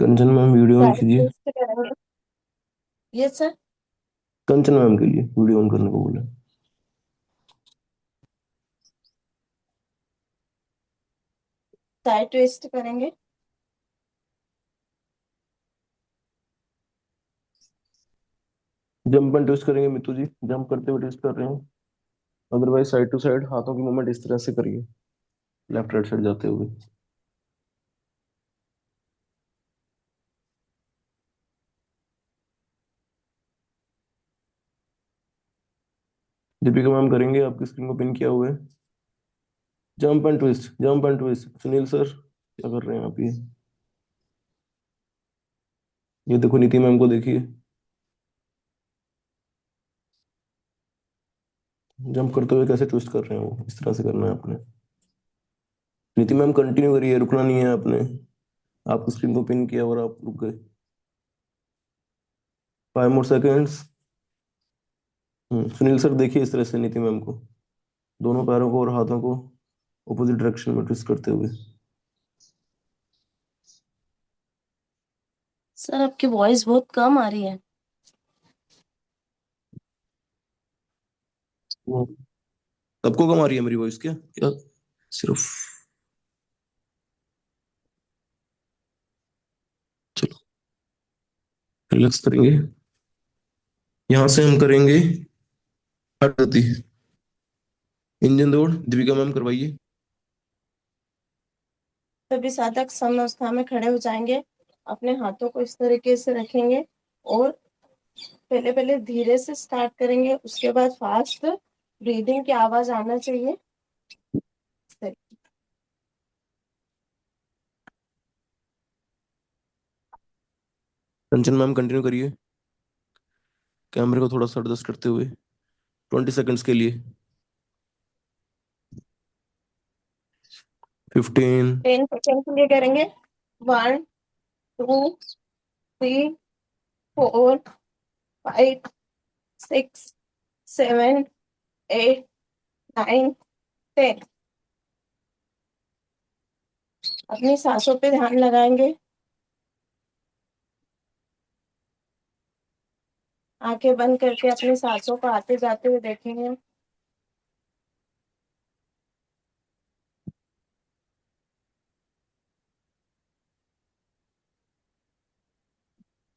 Kanchan ma'am video on side कीजिए। Twist करेंगे। Yes sir. Kanchan ma'am के लिए वीडियो ऑन करने को बोला। साइड ट्विस्ट करेंगे। जंप एंड ट्विस्ट करेंगे मितू जी, जंप करते हुए ट्विस्ट कर रहे हैं। अदरवाइज साइड टू साइड हाथों की मूवमेंट इस तरह से करिए, लेफ्ट राइट साइड जाते हुए। दीपिका मैम करेंगे, आपकी स्क्रीन को पिन किया हुआ है। Jump and twist, jump and twist. Sunil sir क्या कर रहे हैं आप? ये देखो, नीति मैम को देखिए, जंप करते हुए कैसे ट्विस्ट कर रहे हैं वो, इस तरह से करना है आपने। नीति मैम कंटिन्यू करिए, रुकना नहीं है आपने। आपकी स्क्रीन को पिन किया और आप रुक गए। 5 मोर सेकेंड्स। सुनील सर देखिए इस तरह से नीति मैम को, दोनों पैरों को और हाथों को ऑपोजिट डायरेक्शन में ट्विस्ट करते हुए। सर आपकी वॉइस बहुत कम आ रही है। वो सबको कम आ रही है मेरी वॉइस क्या क्या? सिर्फ? चलो रिलैक्स करेंगे। यहाँ से हम करेंगे हट गति, इंजन दौड़। दीपिका मैम करवाइए। सभी साधक समअवस्था में खड़े हो जाएंगे। अपने हाथों को इस तरीके से रखेंगे और पहले पहले धीरे से स्टार्ट करेंगे, उसके बाद फास्ट ब्रीदिंग की आवाज आना चाहिए। सही। कंचन मैम कंटिन्यू करिए, कैमरे को थोड़ा सा एडजस्ट करते हुए, 20 सेकंड्स के लिए। 15। 10 सेकेंड के लिए करेंगे। 1 2 3 4 5 6 7 8 9 10। अपनी सांसों पे ध्यान लगाएंगे। आंखें बंद करके अपनी सांसों को आते जाते हुए देखेंगे।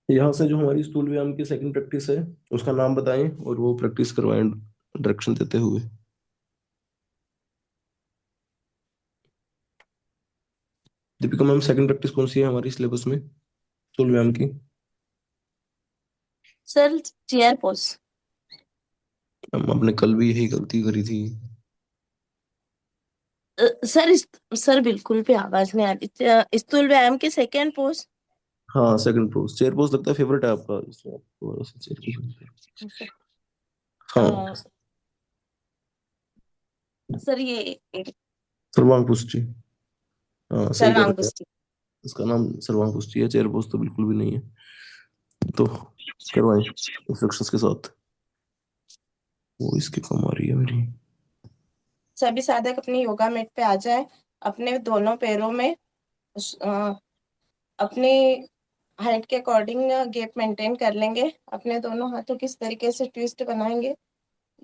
यहाँ से जो हमारी स्थूल व्यायाम की सेकंड प्रैक्टिस है, उसका नाम बताएं और वो प्रैक्टिस करवाएं डायरेक्शन देते हुए। दीपिका मैम सेकंड प्रैक्टिस कौन सी है हमारी सिलेबस में स्थूल व्यायाम की? Sir chair pose. मैम आपने कल भी यही गलती करी थी। सर सर बिल्कुल भी आवाज नहीं आ रही। स्थूल व्यायाम के सेकेंड पोज। हाँ सेकंड पोज, चेयर पोज लगता है फेवरेट है आपका, इसलिए आपको थोड़ा सा चेयर पोज। हाँ। सर ये सर्वांग पुष्टि। हाँ सही कर सर्वांग रहे हैं। पुष्टि। इसका नाम सर्वांग पुष्टि है, चेयर पोज तो बिल्कुल भी नहीं है। तो करवाएं इंस्ट्रक्शंस के साथ। वो इसकी कम आ रही है मेरी। सभी साधक अपनी योगा मैट पे आ जाए। अपने दोनों पैरों में अ, अपनी हाइट के अकॉर्डिंग गैप मेंटेन कर लेंगे। अपने दोनों हाथों किस तरीके से ट्विस्ट बनाएंगे।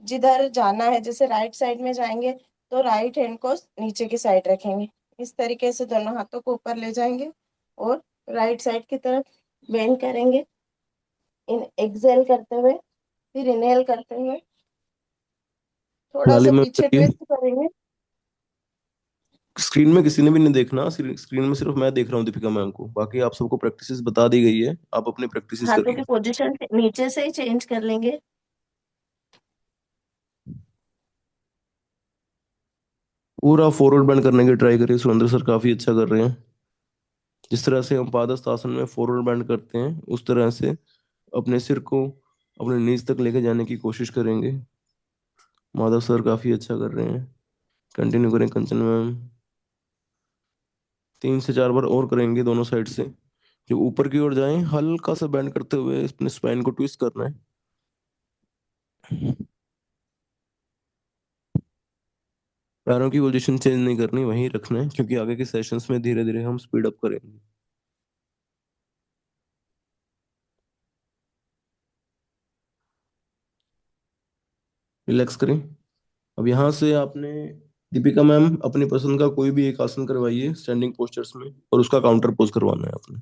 जिधर जाना है, जैसे राइट साइड में जाएंगे तो राइट हैंड को नीचे की साइड रखेंगे। इस तरीके से दोनों हाथों को ऊपर ले जाएंगे और राइट साइड की तरफ बेंड करेंगे। इन एक्सेल करते हुए, फिर इनहेल करते हुए थोड़ा नाली सा में पीछे करिए। ट्विस्ट करेंगे। स्क्रीन में किसी ने भी नहीं देखना, स्क्रीन में सिर्फ मैं देख रहा हूँ दीपिका मैम को, बाकी आप सबको प्रैक्टिसेस बता दी गई है, आप अपनी प्रैक्टिसेस हाथों की करिए। पोजीशन नीचे से ही चेंज कर लेंगे। पूरा फॉरवर्ड बेंड करने की ट्राई करिए, सुरेंद्र सर काफी अच्छा कर रहे हैं। जिस तरह से हम पादस्थ आसन में फॉरवर्ड बेंड करते हैं, उस तरह से अपने सिर को अपने नीज तक लेके जाने की कोशिश करेंगे। माधव सर काफी अच्छा कर रहे हैं, कंटिन्यू करें कंचन मैम। 3 से 4 बार और करेंगे दोनों साइड से, जो ऊपर की ओर जाएं, हल्का सा बेंड करते हुए अपने स्पाइन को ट्विस्ट करना है। पैरों की पोजीशन चेंज नहीं करनी, वहीं रखना है, क्योंकि आगे के सेशंस में धीरे धीरे हम स्पीड अप करेंगे। रिलैक्स करें। अब यहाँ से आपने, दीपिका मैम, अपनी पसंद का कोई भी एक आसन करवाइए स्टैंडिंग पोस्चर्स में, और उसका काउंटर पोज करवाना है आपने।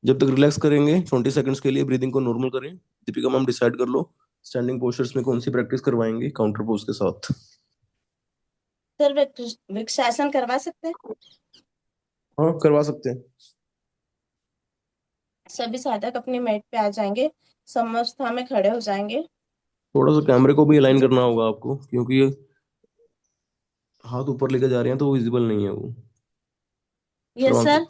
जब तक रिलैक्स करेंगे 20 सेकंड्स के लिए ब्रीदिंग को नॉर्मल करें। दीपिका मैम डिसाइड कर लो स्टैंडिंग पोस्चर्स में कौन सी प्रैक्टिस करवाएंगे काउंटर पोज के साथ। सर वृक्षासन करवा सकते हैं? हाँ, करवा सकते हैं। सभी साधक अपनी मैट पे आ जाएंगे, समवस्था में खड़े हो जाएंगे। थोड़ा सा कैमरे को भी अलाइन करना होगा आपको, क्योंकि ये हाथ ऊपर लेके जा रहे हैं तो वो विजिबल नहीं है वो। थोड़ा यस सर।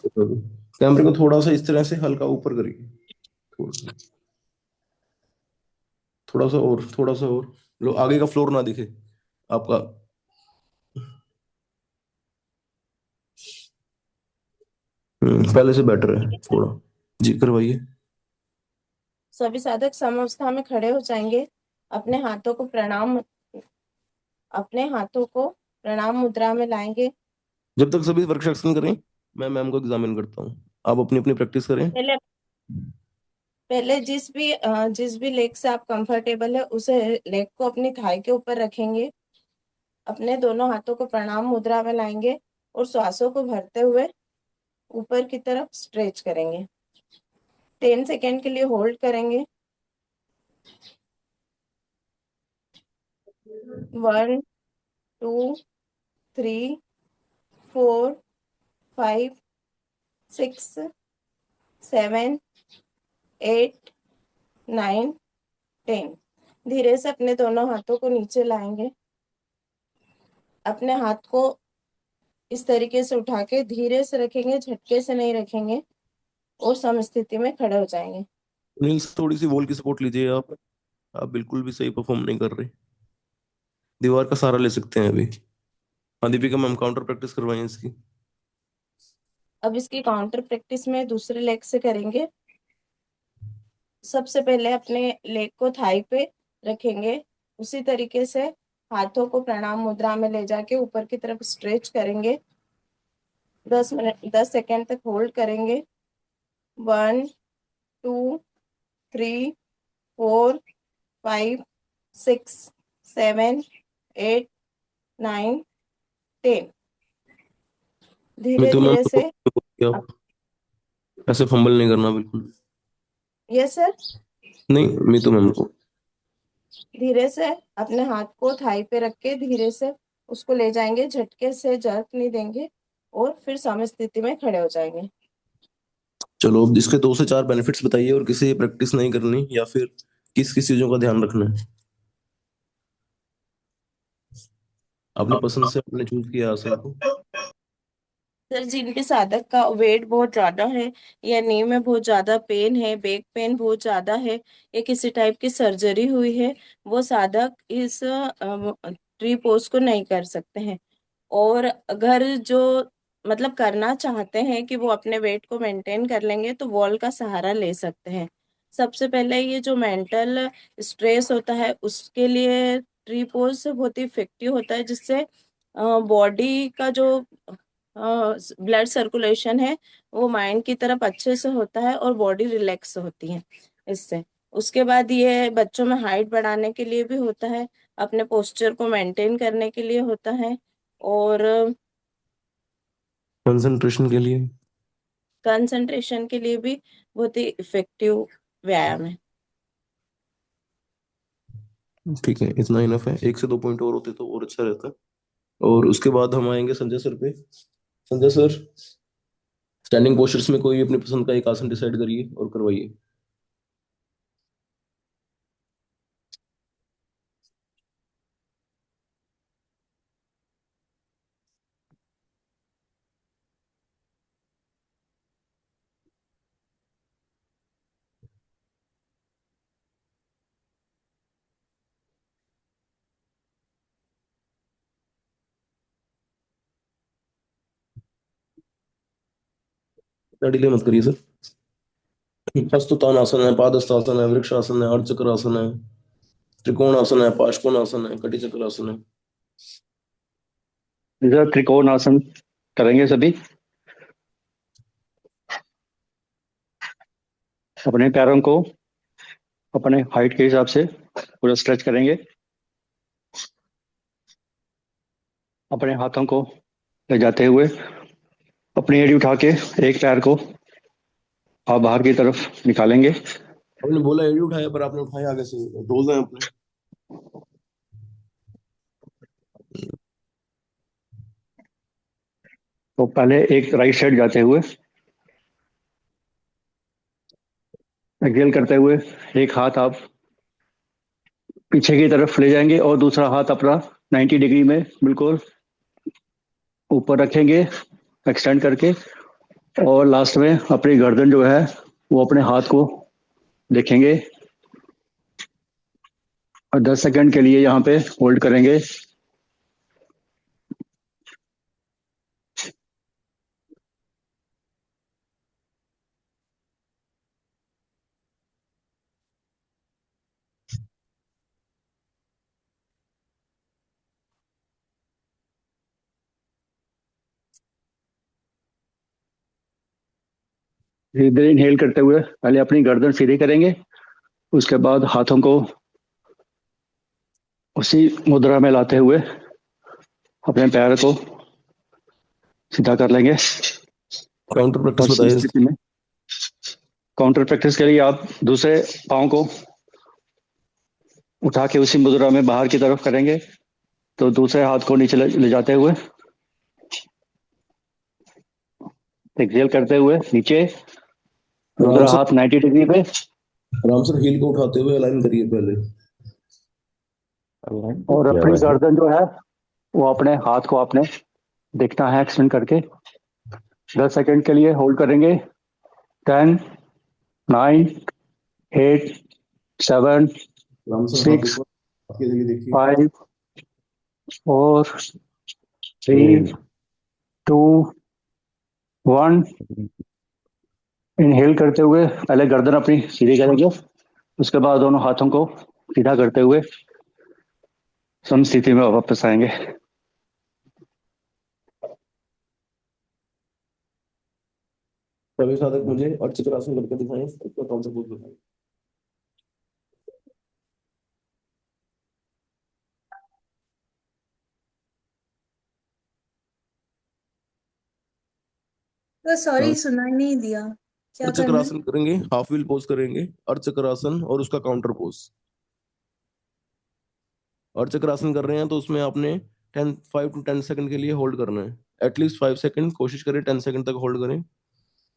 कैमरे को थोड़ा सा इस तरह से हल्का ऊपर करिए। थोड़ा थोड़ा सा और, थोड़ा सा और। लो, आगे का फ्लोर ना दिखे आपका। पहले से बेटर है थोड़ा। जी, करवाइए। सभी साधक समवस्था में खड़े हो जाएंगे। अपने हाथों को प्रणाम अपने हाथों को प्रणाम मुद्रा में लाएंगे। जब तक सभी वर्क करें, मैं मैम को एग्जामिन करता हूँ। आप अपनी अपनी प्रैक्टिस करें। पहले पहले जिस भी लेग से आप कंफर्टेबल है, उसे लेग को अपनी थाई के ऊपर रखेंगे। अपने दोनों हाथों को प्रणाम मुद्रा में लाएंगे और श्वासों को भरते हुए ऊपर की तरफ स्ट्रेच करेंगे। 10 सेकेंड के लिए होल्ड करेंगे। 1 2 3 4 5 6 7 8 9 10। धीरे से अपने दोनों हाथों को नीचे लाएंगे। अपने हाथ को इस तरीके से उठा के धीरे से रखेंगे, झटके से नहीं रखेंगे, और समस्थिति में खड़े हो जाएंगे। नील्स, थोड़ी सी वॉल की सपोर्ट लीजिए आप बिल्कुल भी सही परफॉर्म नहीं कर रहे। दीवार का सहारा ले सकते हैं अभी। हाँ दीपिका मैम, काउंटर प्रैक्टिस करवाइए इसकी। अब इसकी काउंटर प्रैक्टिस में दूसरे लेग से करेंगे। सबसे पहले अपने लेग को थाई पे रखेंगे। उसी तरीके से हाथों को प्रणाम मुद्रा में ले जाके ऊपर की तरफ स्ट्रेच करेंगे। 10 सेकेंड तक होल्ड करेंगे। 1 2 3 4 5 6 7 8 9 10। मैं धीरे तो मैम, धीरे से आप ऐसे फंबल नहीं करना बिल्कुल। Yes sir. नहीं, मैं तो मैम को। धीरे से अपने हाथ को थाई पे रख के धीरे से उसको ले जाएंगे, झटके से जर्क नहीं देंगे, और फिर समस्थिति में खड़े हो जाएंगे। चलो, अब इसके 2 से 4 बेनिफिट्स बताइए, और किसी प्रैक्टिस नहीं करनी या फिर किस किस चीजों का ध्यान रखना है। आपने पसंद से आपने चूज किया आसन को। सर जिनके साधक का वेट बहुत ज्यादा है, या नी में बहुत ज्यादा पेन है, बैक पेन बहुत ज्यादा है, या किसी टाइप की सर्जरी हुई है, वो साधक इस ट्री पोज को नहीं कर सकते हैं। और अगर जो मतलब करना चाहते हैं कि वो अपने वेट को मेंटेन कर लेंगे, तो वॉल का सहारा ले सकते हैं। सबसे पहले ये जो मेंटल स्ट्रेस होता है उसके लिए ट्री पोज बहुत ही इफेक्टिव होता है, जिससे बॉडी का जो ब्लड सर्कुलेशन है वो माइंड की तरफ अच्छे से होता है, और बॉडी रिलैक्स होती है इससे। उसके बाद ये बच्चों में हाइट बढ़ाने के लिए भी होता है, अपने पोस्चर को मेंटेन करने के लिए होता है, और कंसंट्रेशन के लिए। कंसंट्रेशन के लिए भी बहुत ही इफेक्टिव व्यायाम है। ठीक है, इतना इनफ है। 1 से 2 पॉइंट और होते तो और अच्छा रहता। और उसके बाद हम आएंगे संजय सर पे। संजय सर, स्टैंडिंग पोस्चर्स में कोई अपनी पसंद का एक आसन डिसाइड करिए और करवाइए। इतना डिले मत करिए सर। हस्तुतान आसन है, पादस्तासन है, वृक्षासन है, अर्धचक्र आसन है, त्रिकोण आसन है, पाशकोण आसन है, कटी चक्र आसन है। इधर त्रिकोण आसन करेंगे सभी। अपने पैरों को अपने हाइट के हिसाब से पूरा स्ट्रेच करेंगे। अपने हाथों को ले जाते हुए अपनी एड़ी उठा के एक पैर को आप बाहर की तरफ निकालेंगे। आपने बोला एडी उठाया पर आपने उठाया आगे से, डोज है आपने। तो पहले एक राइट साइड जाते हुए एक्सेल करते हुए एक हाथ आप पीछे की तरफ ले जाएंगे और दूसरा हाथ अपना 90 डिग्री में बिल्कुल ऊपर रखेंगे एक्सटेंड करके। और लास्ट में अपनी गर्दन जो है वो अपने हाथ को देखेंगे और 10 सेकंड के लिए यहाँ पे होल्ड करेंगे। धीरे धीरे इनहेल करते हुए पहले अपनी गर्दन सीधी करेंगे, उसके बाद हाथों को उसी मुद्रा में लाते हुए अपने पैर को सीधा कर लेंगे। काउंटर और प्रैक्टिस बताइए स्थिति इसकी। में काउंटर प्रैक्टिस के लिए आप दूसरे पाँव को उठा के उसी मुद्रा में बाहर की तरफ करेंगे। तो दूसरे हाथ को नीचे ले जाते हुए एक्सेल करते हुए नीचे राम दूसरा सर, हाथ 90 डिग्री पे। राम सर हील को उठाते हुए अलाइन करिए पहले। और क्या अपनी हुआ है? गर्दन जो है वो अपने हाथ को आपने देखना है एक्सटेंड करके। 10 सेकंड के लिए होल्ड करेंगे। 10, 9, 8, 7, राम सर हाथ 6, ऊपर, आपके जगह देखिए। 5, 4, 3, ये 2, 1। इनहेल करते हुए पहले गर्दन अपनी सीधी करेंगे, उसके बाद दोनों हाथों को सीधा करते हुए सम स्थिति में वापस आएंगे। सभी साधक मुझे अर्चक्रासन करके दिखाएं, इसका कौन सा पोज बताएं। तो हाँ, सॉरी, सुनाई नहीं दिया। क्या करना है? अर्चक्रासन करेंगे, हाफ व्हील पोज करेंगे, अर्चक्रासन और उसका काउंटर पोज। अर्चक्रासन कर रहे हैं तो उसमें आपने 5 to 10 सेकंड के लिए होल्ड करना है। एटलीस्ट 5 सेकंड कोशिश करें, 10 सेकंड तक होल्ड करें।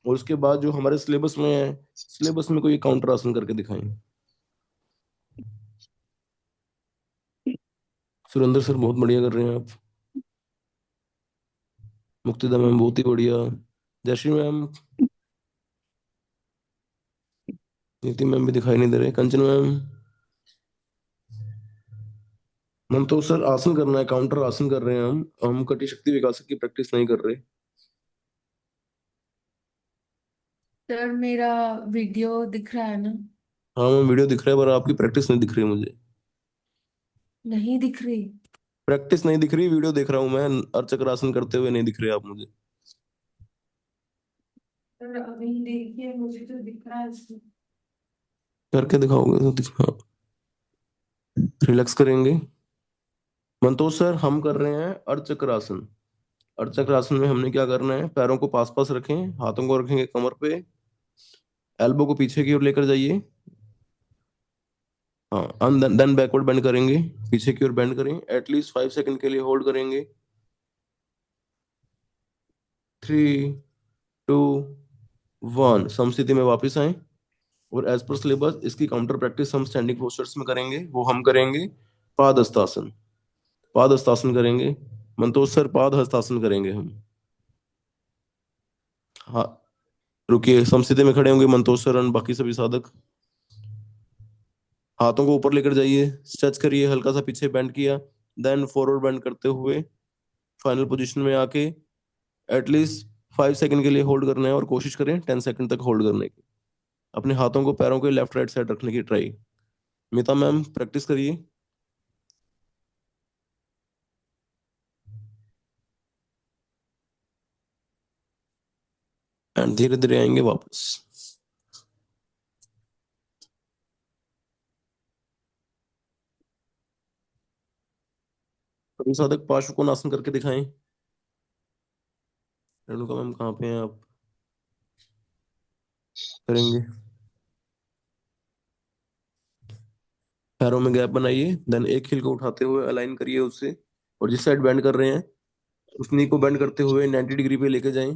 और उसके बाद जो हमारे सिलेबस में है, सिलेबस में कोई काउंटर आसन करके दिखाएं। सुरेंद्र सर बहुत बढ़िया कर रहे हैं आप। मुक्तिदा मैम बहुत ही बढ़िया। जयश्री मैम, नीति मैम भी दिखाई नहीं दे रहे, कंचन मैम। हम तो सर आसन करना है, काउंटर आसन कर रहे हैं हम कटी शक्ति विकासक की प्रैक्टिस नहीं कर रहे। सर, मेरा वीडियो दिख रहा है ना? हाँ मैम, वीडियो दिख रहा है पर आपकी प्रैक्टिस नहीं दिख रही है मुझे। नहीं दिख रही? प्रैक्टिस नहीं दिख रही, वीडियो देख रहा हूँ मैं, अर्चक्र आसन करते हुए नहीं दिख रहे आप मुझे। सर अभी देखिए, मुझे तो दिख रहा है इसमें। करके दिखाओगे तो दिखा, रिलैक्स करेंगे। मंतोष सर, हम कर रहे हैं अर्चक्र आसन। अर्चक्र आसन में हमने क्या करना है, पैरों को पास पास रखें, हाथों को रखेंगे कमर पे, एल्बो को पीछे की ओर लेकर जाइए। हाँ, देन बैकवर्ड बेंड करेंगे, पीछे की ओर बेंड करें, एटलीस्ट 5 सेकंड के लिए होल्ड करेंगे। 3, 2, 1, समस्थिति में वापस आए। और एज पर सिलेबस इसकी काउंटर प्रैक्टिस हम स्टैंडिंग पोस्चर्स में करेंगे। वो हम करेंगे पाद हस्तासन। पाद हस्तासन करेंगे मंतोष सर, पाद हस्तासन करेंगे हम। हाँ, रुकिए, समस्थिति में खड़े होंगे मंतोष सर और बाकी सभी साधक। हाथों को ऊपर लेकर जाइए, स्ट्रेच करिए, हल्का सा पीछे बेंड किया, देन फॉरवर्ड बेंड करते हुए फाइनल पोजीशन में आके एटलीस्ट 5 सेकंड के लिए होल्ड करना है और कोशिश करें 10 सेकंड तक होल्ड करने की। अपने हाथों को पैरों के लेफ्ट राइट साइड रखने की ट्राई। मिता मैम प्रैक्टिस करिए एंड धीरे धीरे आएंगे वापस। सभी साधक पार्श्वकोणासन करके दिखाएं। रेणुका मैम कहाँ पे हैं आप? करेंगे। पैरों में गैप बनाइए, देन एक हील को उठाते हुए अलाइन करिए उससे, और जिस साइड बेंड कर रहे हैं उस नी को बेंड करते हुए 90 डिग्री पे लेके जाएं।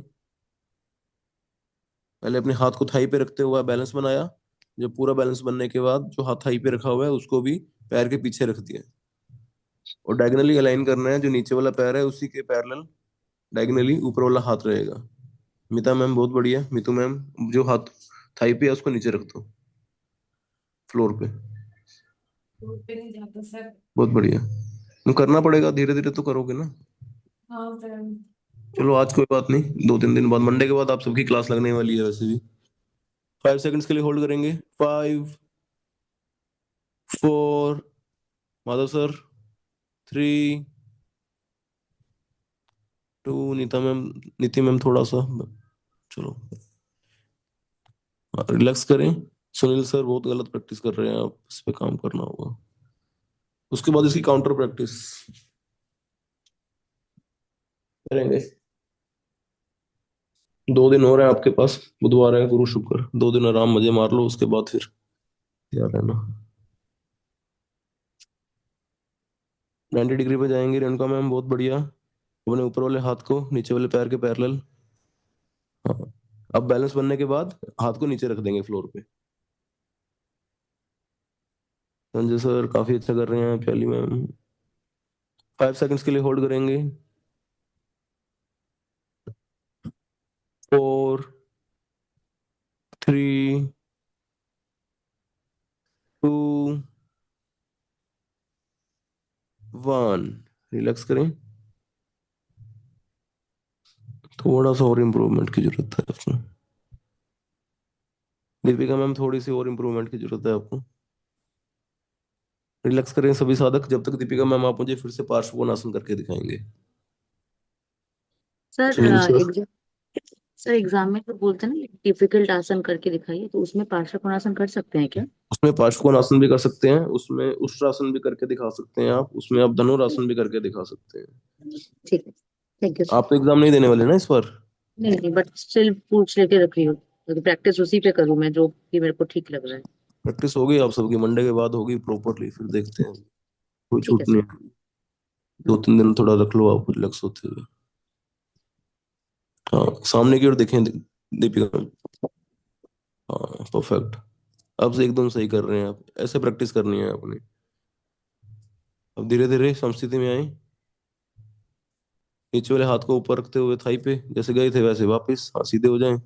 पहले अपने हाथ को थाई पे रखते हुए बैलेंस बनाया। जब पूरा बैलेंस बनने के बाद जो हाथ थाई पे रखा हुआ है उसको भी पैर के पीछे रख दिया, और डायगनली अलाइन करना है। जो नीचे वाला पैर है उसी के पैरेलल डायगनली ऊपर वाला हाथ रहेगा। मिता मैम बहुत बढ़िया। मितू मैम, जो हाथ थाई पे है उसको नीचे रख दो, फ्लोर पे। फ्लोर पे नहीं जाता सर। बहुत बढ़िया। करना पड़ेगा, धीरे धीरे तो करोगे ना। हाँ सर। चलो आज कोई बात नहीं, 2-3 दिन बाद, मंडे के बाद आप सबकी क्लास लगने वाली है वैसे भी। 5 सेकंड्स के लिए होल्ड करेंगे। 5, 4, माधव सर, 3, 2, नीता मैम, नीति मैम थोड़ा सा, चलो रिलैक्स करें। सुनील सर बहुत गलत प्रैक्टिस कर रहे हैं आप, इस पे काम करना होगा। उसके बाद इसकी काउंटर प्रैक्टिस करेंगे। 2 दिन और है आपके पास, बुधवार है, गुरु शुक्र, 2 दिन आराम मजे मार लो, उसके बाद फिर तैयार रहना। 90 डिग्री पे जाएंगे रेणुका मैम, बहुत बढ़िया। अपने ऊपर वाले हाथ को नीचे वाले पैर के पैरेलल। हाँ। अब बैलेंस बनने के बाद हाथ को नीचे रख देंगे फ्लोर पे। संजय सर काफी अच्छा कर रहे हैं, प्याली मैम। 5 सेकंड्स के लिए होल्ड करेंगे। 4, 3, 2, 1, रिलैक्स करें। थोड़ा सा और इम्प्रूवमेंट की जरूरत है आपको। दीपिका मैम थोड़ी सी और इम्प्रूवमेंट की जरूरत है आपको। रिलैक्स करें सभी साधक। जब तक दीपिका मैम आप मुझे फिर से पार्श्वकोणासन करके दिखाएंगे। Sir Sunil sir, exam sir exam में तो बोलते हैं ना डिफिकल्ट आसन करके दिखाइए, तो उसमें पार्श्वकोणासन कर सकते हैं क्या? उसमें पार्श्वकोणासन भी कर सकते हैं, उसमें उष्ट्रासन भी करके दिखा सकते हैं आप, उसमें आप धनुरासन भी करके दिखा सकते हैं। ठीक है, थैंक यू सर। आप तो एग्जाम नहीं देने वाले ना इस बार? नहीं नहीं, बट स्टिल पूछ लेके रख रही हूँ, तो प्रैक्टिस उसी पे करूँ मैं जो भी मेरे को ठीक लग रहा है। प्रैक्टिस होगी आप सबकी, मंडे के बाद होगी प्रॉपरली, फिर देखते हैं। कोई ठीक है छूट सर। नहीं। 2-3 दिन थोड़ा रख लो आप रिलैक्स होते हुए। हाँ, सामने की ओर देखें दीपिका मैम। हाँ परफेक्ट। अब से एकदम सही कर रहे हैं आप, ऐसे प्रैक्टिस करनी है आपने। अब धीरे धीरे समस्थिति में आए। नीचे वाले हाथ को ऊपर रखते हुए थाई पे, जैसे गए थे वैसे वापस, हाँ सीधे हो जाएं।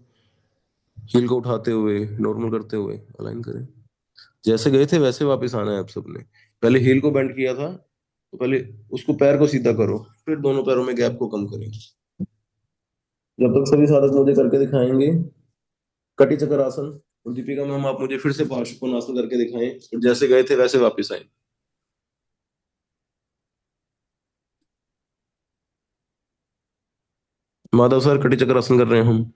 हील को उठाते हुए नॉर्मल करते हुए अलाइन करें। जैसे गए थे वैसे वापस आना है आप सबने। पहले हील को बेंड किया था, तो पहले उसको पैर को सीधा करो, फिर दोनों पैरों में गैप को कम करें। जब तक सभी साधक मुझे करके दिखाएंगे कटी चक्र आसन, और दीपिका मैम आप मुझे फिर से पार्श्वकोणासन करके दिखाएं, और जैसे गए थे वैसे वापस आए। माधव सर कटी चक्र आसन कर रहे हैं हम।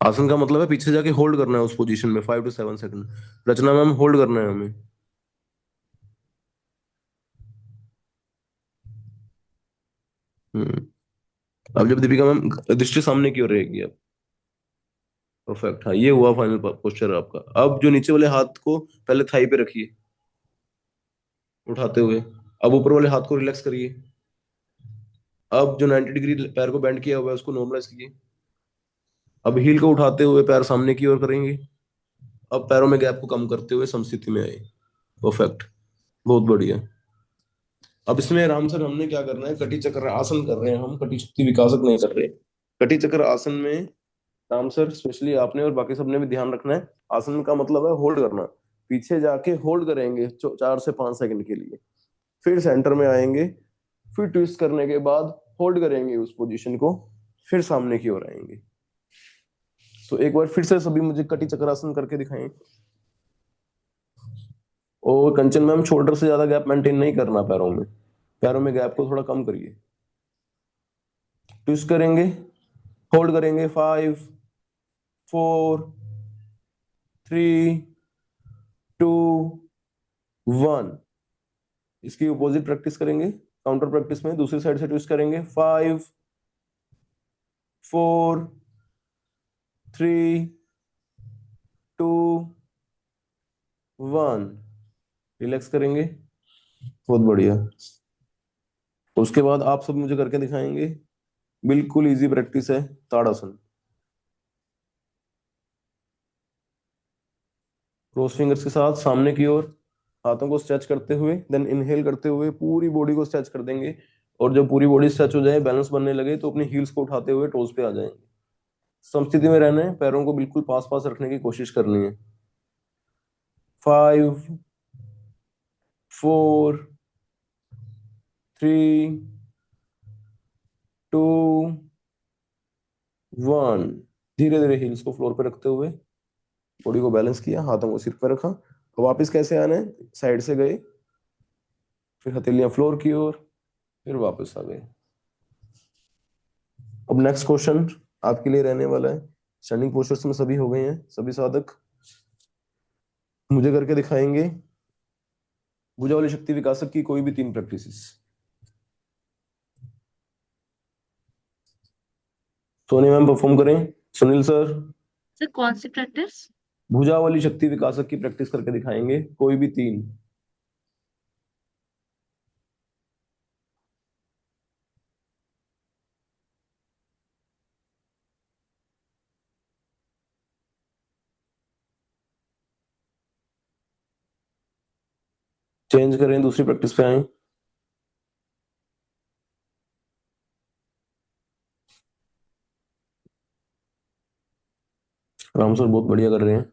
आसन का मतलब है पीछे जाके होल्ड करना है उस पोजीशन में 5 to 7 second. Rachna ma'am hold करना है हमें। हम्म। अब जब दीपिका मैम दृष्टि सामने की ओर रहेगी अब। परफेक्ट, हाँ ये हुआ फाइनल पोस्चर आपका। अब जो नीचे वाले हाथ को पहले थाई पे रखिए उठाते हुए, अब ऊपर वाले हाथ को रिलैक्स करिए। अब जो 90 डिग्री पैर को बेंड किया हुआ है उसको नॉर्मलाइज कीजिए। अब हील को उठाते हुए पैर सामने की ओर करेंगे। अब पैरों में गैप को कम करते हुए समस्थिति में आए। परफेक्ट, बहुत बढ़िया। अब इसमें राम सर हमने क्या करना है, कटी चक्र आसन कर रहे हैं हम, कटी शक्ति विकासक नहीं कर रहे। कटी चक्र आसन में राम सर स्पेशली आपने और बाकी सबने भी ध्यान रखना है। आसन का मतलब है होल्ड करना। पीछे जाके होल्ड करेंगे 4 से 5 सेकंड के लिए, फिर सेंटर में आएंगे, फिर ट्विस्ट करने के बाद होल्ड करेंगे उस पोजीशन को, फिर सामने की ओर आएंगे। तो एक बार फिर से सभी मुझे कटी चक्रासन करके दिखाएं। और कंचन मैम शोल्डर से ज्यादा गैप मेंटेन नहीं करना पैरों में, पैरों में गैप को थोड़ा कम करिए। ट्विस्ट करेंगे, होल्ड करेंगे। 5, 4, 3, 2, 1, इसकी अपोजिट प्रैक्टिस करेंगे, काउंटर प्रैक्टिस में दूसरी साइड से ट्विस्ट करेंगे। 5 4 3 2 1, रिलैक्स करेंगे। बहुत बढ़िया। उसके बाद आप सब मुझे करके दिखाएंगे, बिल्कुल इजी प्रैक्टिस है, ताड़ासन। क्रॉस फिंगर्स के साथ सामने की ओर हाथों को स्ट्रेच करते हुए, देन इनहेल करते हुए पूरी बॉडी को स्ट्रेच कर देंगे। और जब पूरी बॉडी स्ट्रेच हो जाए, बैलेंस बनने लगे, तो अपनी हील्स को उठाते हुए टोज पे आ जाएंगे। समस्थिति में रहना है, पैरों को बिल्कुल पास पास रखने की कोशिश करनी है। 5 4 3 2 1, धीरे धीरे हील्स को फ्लोर पे रखते हुए बॉडी को बैलेंस किया, हाथों को सिर पर रखा। तो वापस कैसे आना है, साइड से गए, फिर हथेलियां फ्लोर की ओर, फिर वापस आ गए। अब नेक्स्ट क्वेश्चन आपके लिए रहने वाला है, स्टैंडिंग पोस्चर्स में सभी हो गए हैं, सभी साधक मुझे करके दिखाएंगे भुजा वाली शक्ति विकासक की कोई भी 3 प्रैक्टिसेस। सोनी मैम परफॉर्म करें, सुनील सर सर कौन सी प्रैक्टिस? भुजा वाली शक्ति विकासक की प्रैक्टिस करके दिखाएंगे, कोई भी 3। चेंज करें, दूसरी प्रैक्टिस पे आए। राम सर बहुत बढ़िया कर रहे हैं।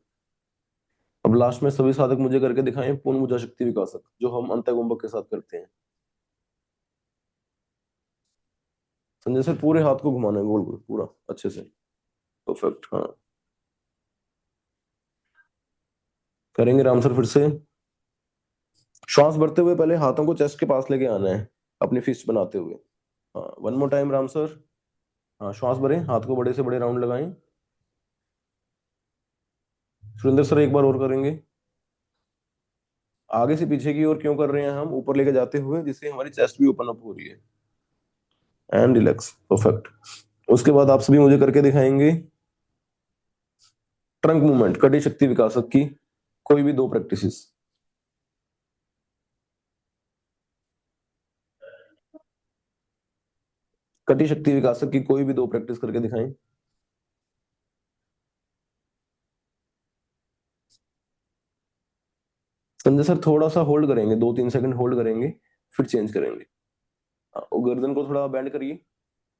अब लास्ट में सभी साधक मुझे करके दिखाएं पूर्ण भुजा शक्ति विकासक, जो हम अंतःकुंभक के साथ करते हैं। संजय सर पूरे हाथ को घुमाना है, गोल गोल पूरा अच्छे से, परफेक्ट। हाँ, करेंगे राम सर फिर से। श्वास भरते हुए पहले हाथों को चेस्ट के पास लेके आना है, अपनी फिस्ट बनाते हुए। हाँ, one more time Ram sir. हाँ, श्वास भरें, हाथ को बड़े से बड़े राउंड लगाएं। सुरेंद्र सर एक बार और करेंगे। आगे से पीछे की ओर क्यों कर रहे हैं हम, ऊपर लेके जाते हुए, जिससे हमारी चेस्ट भी ओपन अप हो रही है। And relax, perfect. उसके बाद आप सभी मुझे करके दिखाएंगे ट्रंक मूवमेंट, कटी शक्ति विकासक की कोई भी 2 प्रैक्टिसेस। कटी शक्ति विकासक की कोई भी 2 प्रैक्टिस करके दिखाएं। संजय सर थोड़ा सा होल्ड करेंगे, 2-3 सेकंड होल्ड करेंगे, फिर चेंज करेंगे। हाँ, और गर्दन को थोड़ा बेंड करिए,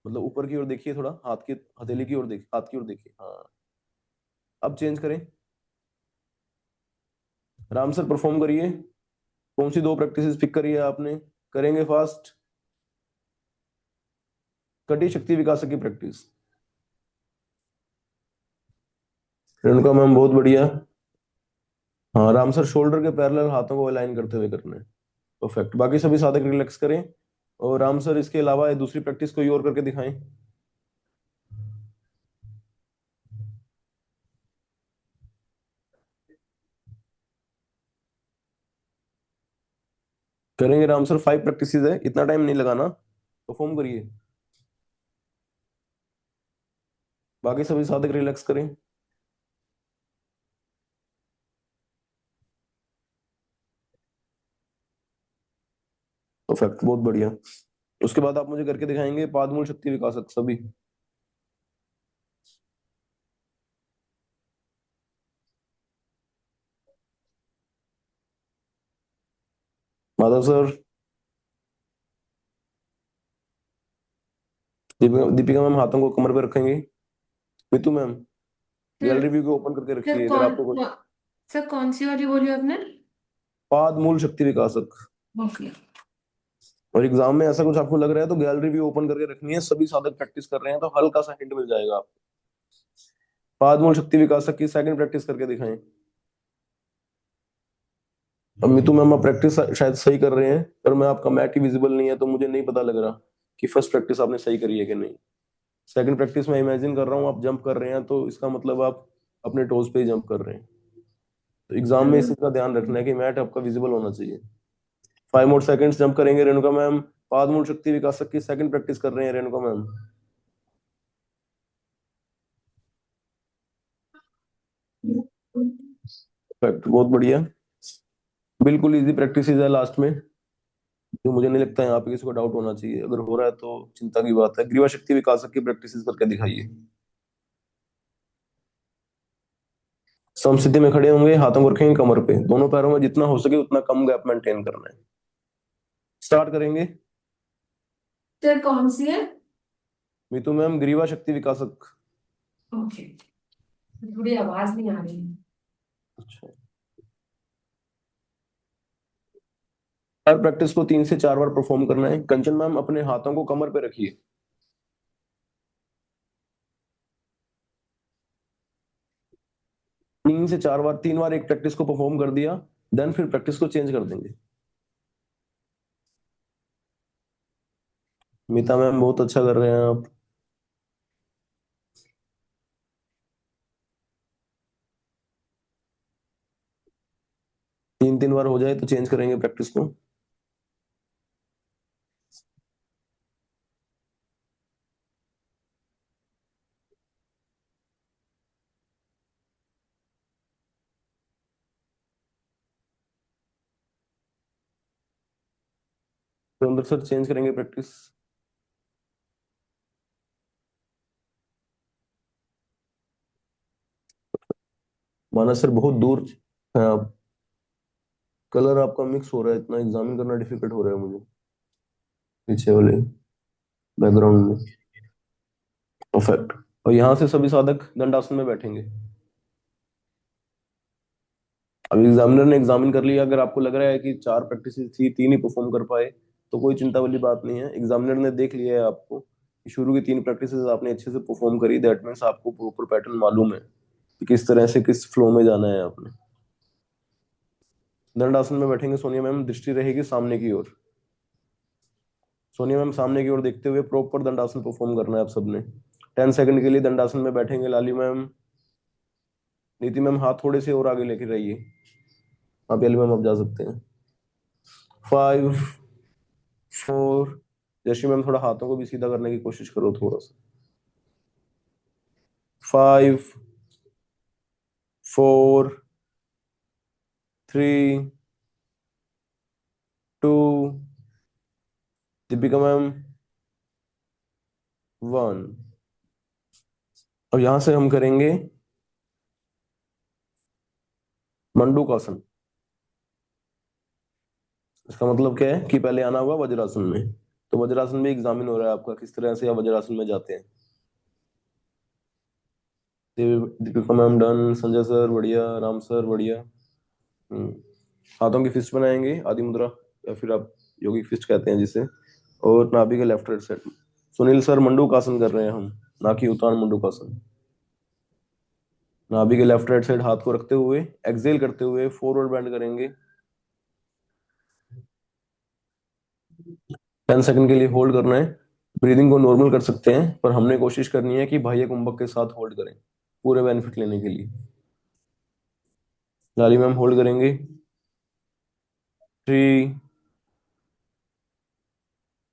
मतलब ऊपर की ओर देखिए, थोड़ा हाथ की हथेली की ओर देखिए, हाथ की ओर देखिए। हाँ, अब चेंज करें। राम सर परफॉर्म करिए, कौन सी 2 प्रैक्टिसेस पिक करी है आपने, करेंगे फास्ट। कटी शक्ति विकासक की प्रैक्टिस। रेणुका मैम बहुत बढ़िया। हाँ, राम सर शोल्डर के पैरेलल हाथों को अलाइन करते हुए करना है, परफेक्ट। बाकी सभी साधक रिलैक्स करें। और राम सर इसके अलावा दूसरी प्रैक्टिस कोई और करके दिखाएं। करेंगे राम सर, 5 प्रैक्टिसेस है, इतना टाइम नहीं लगाना, परफॉर्म करिए। बाकी सभी साधक रिलैक्स करें। परफेक्ट, बहुत बढ़िया। उसके बाद आप मुझे करके दिखाएंगे पादमूल शक्ति विकासक सभी। माधव सर, दीपिका मैम हाथों को कमर पे रखेंगे। Mitu ma'am sir gallery view को ओपन करके सर रखिए, अगर कौन आपको कोई सर कौन सी वाली बोली आपने? पादमूल शक्ति विकासक। ओके। और एग्जाम में ऐसा कुछ आपको लग रहा है तो गैलरी व्यू ओपन करके रखनी है, सभी साधक प्रैक्टिस कर रहे हैं तो हल्का सा हिंट मिल जाएगा आपको। पादमूल शक्ति विकासक की सेकंड प्रैक्टिस करके दिखाएं। अब मितू मैम आप प्रैक्टिस शायद सही कर रहे हैं, पर मैं आपका मैट ही विजिबल नहीं है, तो मुझे नहीं पता लग रहा कि फर्स्ट प्रैक्टिस आपने सही करी है कि नहीं। सेकंड प्रैक्टिस में इमेजिन कर रहा हूँ आप जंप कर रहे हैं, तो इसका मतलब आप अपने टोज पे ही जंप कर रहे हैं। तो एग्जाम में इस चीज का ध्यान रखना है कि मैट आपका विजिबल होना चाहिए। 5 more seconds जंप करेंगे रेणुका मैम। पादमूल शक्ति विकासक की सेकंड प्रैक्टिस कर रहे हैं रेणुका मैम। Perfect, बहुत बढ़िया। बिल्कुल इजी प्रैक्टिस है लास्ट में, तो मुझे नहीं लगता यहाँ पे किसी को डाउट होना चाहिए। अगर हो रहा है तो चिंता की बात है। ग्रीवा शक्ति विकासक की प्रैक्टिस करके दिखाइए। समस्थिति में खड़े होंगे, हाथों को रखेंगे कमर पे, दोनों पैरों में जितना हो सके उतना कम गैप मेंटेन करना है। स्टार्ट करेंगे। सर कौन सी है? मीतू मैम ग्रीवा शक्ति विकासक। ओके, थोड़ी आवाज नहीं आ रही है। अच्छा, हर प्रैक्टिस को 3 से 4 बार परफॉर्म करना है। कंचन मैम अपने हाथों को कमर पे रखिए। 3 से 4 बार, 3 बार एक प्रैक्टिस को परफॉर्म कर दिया, देन फिर प्रैक्टिस को चेंज कर देंगे। मीता मैम बहुत अच्छा कर रहे हैं आप। 3 3 बार हो जाए तो चेंज करेंगे प्रैक्टिस को। तो अंदर सर चेंज करेंगे प्रैक्टिस। मानस सर बहुत दूर है आप, कलर आपका मिक्स हो रहा है, इतना एग्जामिन करना डिफिकल्ट हो रहा है मुझे पीछे वाले बैकग्राउंड में। परफेक्ट। और यहाँ से सभी साधक दंडासन में बैठेंगे। अब एग्जामिनर ने एग्जामिन कर लिया, अगर आपको लग रहा है कि 4 प्रैक्टिस थी 3 ही परफॉर्म कर पाए, तो कोई चिंता वाली बात नहीं है। एग्जामिनर ने देख लिया है आपको कि शुरू की 3 प्रैक्टिस आपने अच्छे से परफॉर्म करी, दैट मीन्स आपको प्रॉपर पैटर्न मालूम है कि किस तरह से किस फ्लो में जाना है आपने। दंडासन में बैठेंगे सोनिया मैम, दृष्टि रहेगी सामने की ओर। सोनिया मैम सामने की ओर देखते हुए प्रॉपर दंडासन परफॉर्म करना है आप सबने। 10 सेकंड के लिए दंडासन में बैठेंगे। लाली मैम, नीति मैम हाथ थोड़े से और आगे लेके रहिए। आप लाली मैम आप जा सकते हैं। 5 4। जयश्री मैम थोड़ा हाथों को भी सीधा करने की कोशिश करो थोड़ा सा। 5 4 3 2। दीपिका मैम 1। अब यहां से हम करेंगे मंडूकासन। इसका मतलब क्या है कि पहले आना होगा वज्रासन में। तो वज्रासन में एग्जामिन हो रहा है आपका, किस तरह से आप वज्रासन में जाते हैं। Deepika ma'am done, Sanjay sir बढ़िया, राम सर बढ़िया। हम्म। हाथों की फिस्ट बनाएंगे, आदि मुद्रा, या फिर आप योगिक फिस्ट कहते हैं जिसे, और नाभि के left right side. Sunil sir Mandukasana कर रहे हैं हम, ना कि उत्तान मंडूकासन। नाभि के लेफ्ट राइट साइड हाथ को रखते हुए एक्सेल करते हुए फॉरवर्ड बेंड करेंगे। 10 सेकंड के लिए होल्ड करना है। ब्रीदिंग को नॉर्मल कर सकते हैं, पर हमने कोशिश करनी है कि बाह्य कुंभक के साथ होल्ड करें पूरे बेनिफिट लेने के लिए। लाली मैम होल्ड करेंगे। 3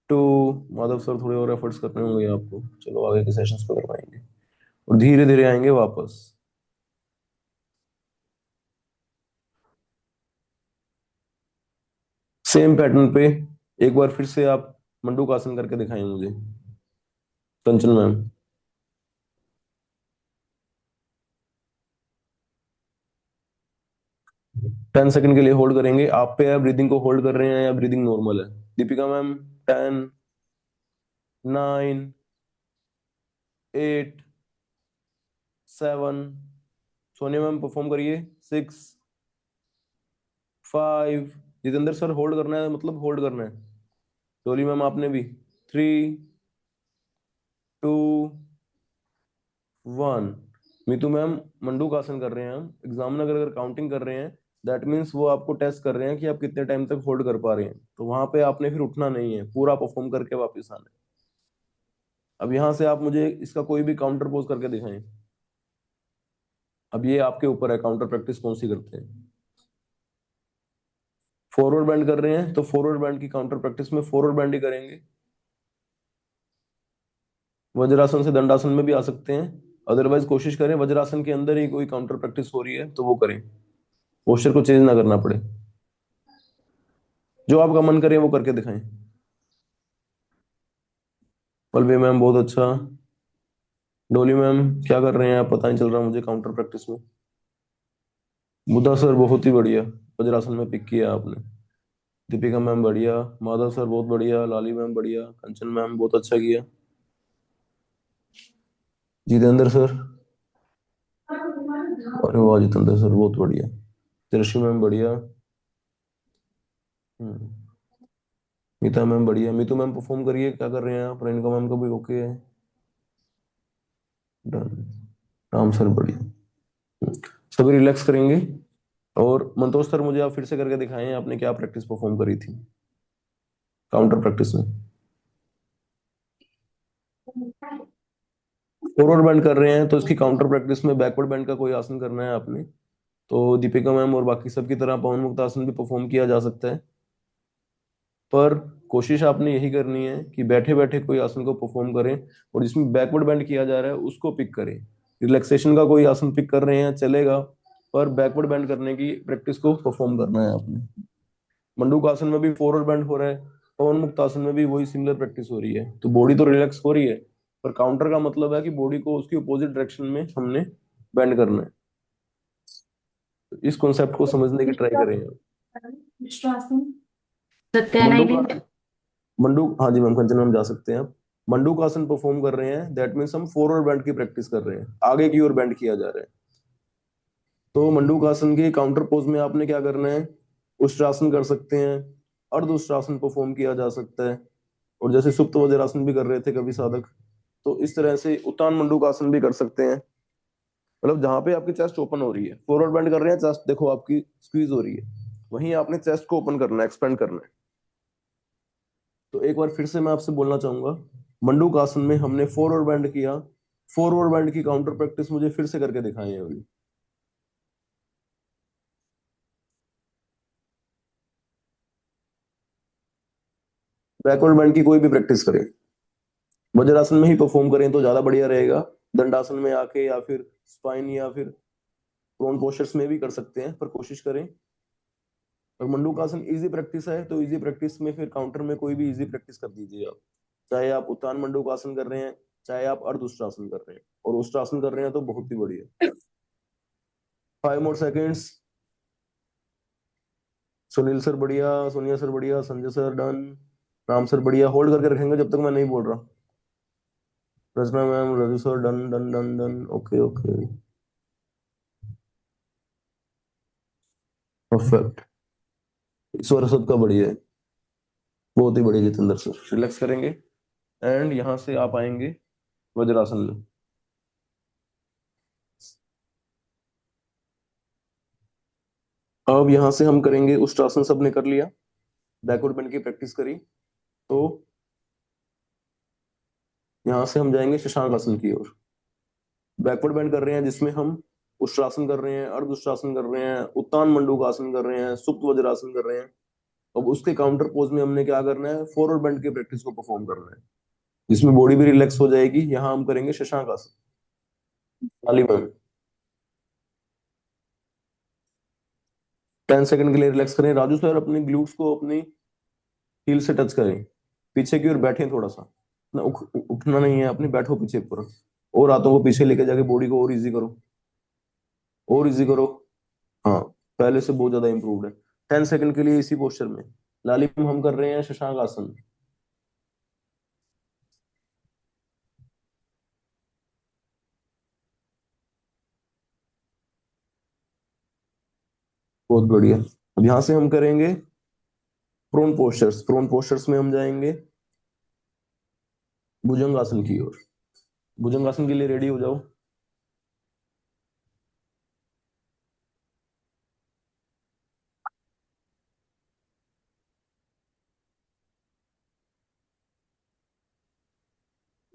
2। माधव सर थोड़े और एफर्ट्स करने होंगे आपको, चलो आगे के सेशंस पे करवाएंगे, और धीरे धीरे आएंगे वापस। सेम पैटर्न पे एक बार फिर से आप मंडूकासन करके दिखाएं मुझे, कंचन मैम। 10 सेकंड के लिए होल्ड करेंगे। आप पे है ब्रीदिंग को होल्ड कर रहे हैं या ब्रीदिंग नॉर्मल है। Deepika ma'am 10 9 8 7। Sonia ma'am perform करिए। 6 5। जितेंद्र सर होल्ड करना है, मतलब होल्ड करना है। डोली मैम आपने भी। 3 2 1। मीतू मैम मंडूकासन कर रहे हैं हम। एग्जामिनर अगर काउंटिंग कर रहे हैं, दैट मीन्स वो आपको टेस्ट कर रहे हैं कि आप कितने टाइम तक होल्ड कर पा रहे हैं, तो वहां पे आपने फिर उठना नहीं है, पूरा परफॉर्म करके वापस आना है। अब यहां से आप मुझे इसका कोई भी काउंटर पोज करके दिखाएं। अब ये आपके ऊपर है, काउंटर प्रैक्टिस कौन सी करते हैं। फॉरवर्ड बेंड कर रहे हैं तो फॉरवर्ड बेंड की काउंटर प्रैक्टिस में फॉरवर्ड बेंड ही करेंगे। वज्रासन से दंडासन में भी आ सकते हैं, अदरवाइज कोशिश करें वज्रासन के अंदर ही कोई काउंटर प्रैक्टिस हो रही है तो वो करें, पोस्चर को चेंज ना करना पड़े। जो आपका मन करे वो करके दिखाएं। पल्लवी मैम बहुत अच्छा। डोली मैम क्या कर रहे हैं आप, पता नहीं चल रहा मुझे काउंटर प्रैक्टिस में। बुद्धा सर बहुत ही बढ़िया, वज्रासन में पिक किया आपने। दीपिका मैम बढ़िया, माधव सर बहुत बढ़िया, लाली मैम बढ़िया, कंचन मैम बहुत अच्छा किया, जितेंद्र सर, अरे वाह जितेंद्र सर बहुत बढ़िया, तिरशी मैम बढ़िया। हम्म, मीता मैम बढ़िया, मीतू मैम परफॉर्म करिए, क्या कर रहे हैं आप, रेणुका मैम का भी ओके है, डन। राम सर बढ़िया। सभी रिलैक्स करेंगे। और मंतोष सर मुझे आप फिर से करके दिखाएं, आपने क्या प्रैक्टिस परफॉर्म करी थी काउंटर प्रैक्टिस में। फॉरवर्ड बेंड कर रहे हैं तो इसकी काउंटर प्रैक्टिस में बैकवर्ड बेंड का कोई आसन करना है आपने। तो दीपिका मैम और बाकी सबकी तरह पवन मुक्त आसन भी परफॉर्म किया जा सकता है, पर कोशिश आपने यही करनी है कि बैठे बैठे कोई आसन को परफॉर्म करें और जिसमें बैकवर्ड बेंड किया जा रहा है उसको पिक करें। रिलैक्सेशन का कोई आसन पिक कर रहे हैं चलेगा, पर बैकवर्ड बेंड करने की प्रैक्टिस को परफॉर्म करना है आपने। मंडूक आसन में भी फॉरवर्ड बेंड हो रहा है, पवन मुक्त आसन में भी वही सिमिलर प्रैक्टिस हो रही है, तो बॉडी तो रिलैक्स हो रही है, पर काउंटर का मतलब है कि बॉडी को उसकी अपोजिट डायरेक्शन में हमने बेंड करना है। तो इस कॉन्सेप्ट को समझने की ट्राई करें आप। मंडूक सत्यानारायण। मंडूक, हाँ जी मैम, कंचन मैम जा सकते हैं आप। मंडूक आसन परफॉर्म कर रहे हैं, दैट मीन्स हम फॉरवर्ड बेंड की प्रैक्टिस कर रहे हैं, आगे की ओर बेंड किया जा रहा है। तो मंडूक आसन के काउंटर पोज में आपने क्या करना है, उष्ट्रासन कर सकते हैं, अर्ध उष्ट्रासन परफॉर्म किया जा सकता है, और जैसे सुप्त वज्रासन भी कर रहे थे कभी साधक, तो इस तरह से उत्तान मंडूक आसन भी कर सकते हैं। मतलब जहां पे आपकी चेस्ट ओपन हो रही है, फॉरवर्ड बेंड कर रहे हैं, चेस्ट देखो आपकी स्क्वीज हो रही है, वहीं आपने चेस्ट को ओपन करना है, एक्सपेंड करना है। तो एक बार फिर से मैं आपसे बोलना चाहूंगा, मंडूक आसन में हमने फॉरवर्ड बेंड किया, फॉरवर्ड बेंड की काउंटर प्रैक्टिस मुझे फिर से करके दिखाई है अभी। बैकवर्ड बेंड की कोई भी प्रैक्टिस करें, वज्रासन में ही परफॉर्म करें तो ज्यादा बढ़िया रहेगा, दंडासन में आके या फिर स्पाइन या फिर प्रोन पोस्चर्स में भी कर सकते हैं, पर कोशिश करें। और मंडूकासन इजी प्रैक्टिस है, तो इजी प्रैक्टिस में फिर काउंटर में कोई भी इजी प्रैक्टिस कर दीजिए आप, चाहे आप उत्तान मंडूकासन कर रहे हैं, चाहे आप अर्ध उष्ट्रासन कर रहे हैं, और उष्ट्रासन कर रहे हैं तो बहुत ही बढ़िया। 5 more seconds। सुनील सर बढ़िया, सोनिया सर बढ़िया, Sanjay sir done, Ram sir बढ़िया, होल्ड करके रखेंगे जब तक मैं नहीं बोल रहा। Rachna ma'am, Ravi sir done done done done, okay okay, perfect. Ishwar सबका बढ़िया है, बहुत ही बढ़िया जितेंद्र सर, रिलैक्स करेंगे एंड यहाँ से आप आएंगे वज्रासन में। अब यहाँ से हम करेंगे उष्ट्रासन, सबने कर लिया, बैकवर्ड बेंड की प्रैक्टिस करी, तो यहाँ से हम जाएंगे शशांक आसन की ओर। बैकवर्ड बेंड कर रहे हैं जिसमें हम उष्ट्रासन कर रहे हैं, अर्ध उष्ट्रासन कर रहे हैं, उत्तान मंडूक आसन कर रहे हैं, सुप्त वज्रासन कर रहे हैं। अब उसके काउंटर पोज में हमने क्या करना है, फॉरवर्ड बेंड की प्रैक्टिस को परफॉर्म करना है, जिसमें बॉडी भी रिलैक्स हो जाएगी। यहाँ हम करेंगे शशांक आसन। ताली मैम 10 सेकंड के लिए रिलैक्स करें। राजू सर अपने ग्लूट्स को अपनी हील से टच करें, पीछे की ओर बैठे थोड़ा सा ना, उठना नहीं है, अपनी बैठो पीछे पूरा, और हाथों को पीछे लेके जाके बॉडी को और इजी करो, और इजी करो। हाँ, पहले से बहुत ज्यादा इंप्रूव्ड है। 10 सेकंड के लिए इसी पोस्चर में। लाली मैम हम कर रहे हैं शशांक आसन। बहुत बढ़िया। अब यहाँ से हम करेंगे प्रोन पोस्चर्स, प्रोन पोस्चर्स में हम जाएंगे भुजंगासन की ओर। भुजंगासन के लिए रेडी हो जाओ।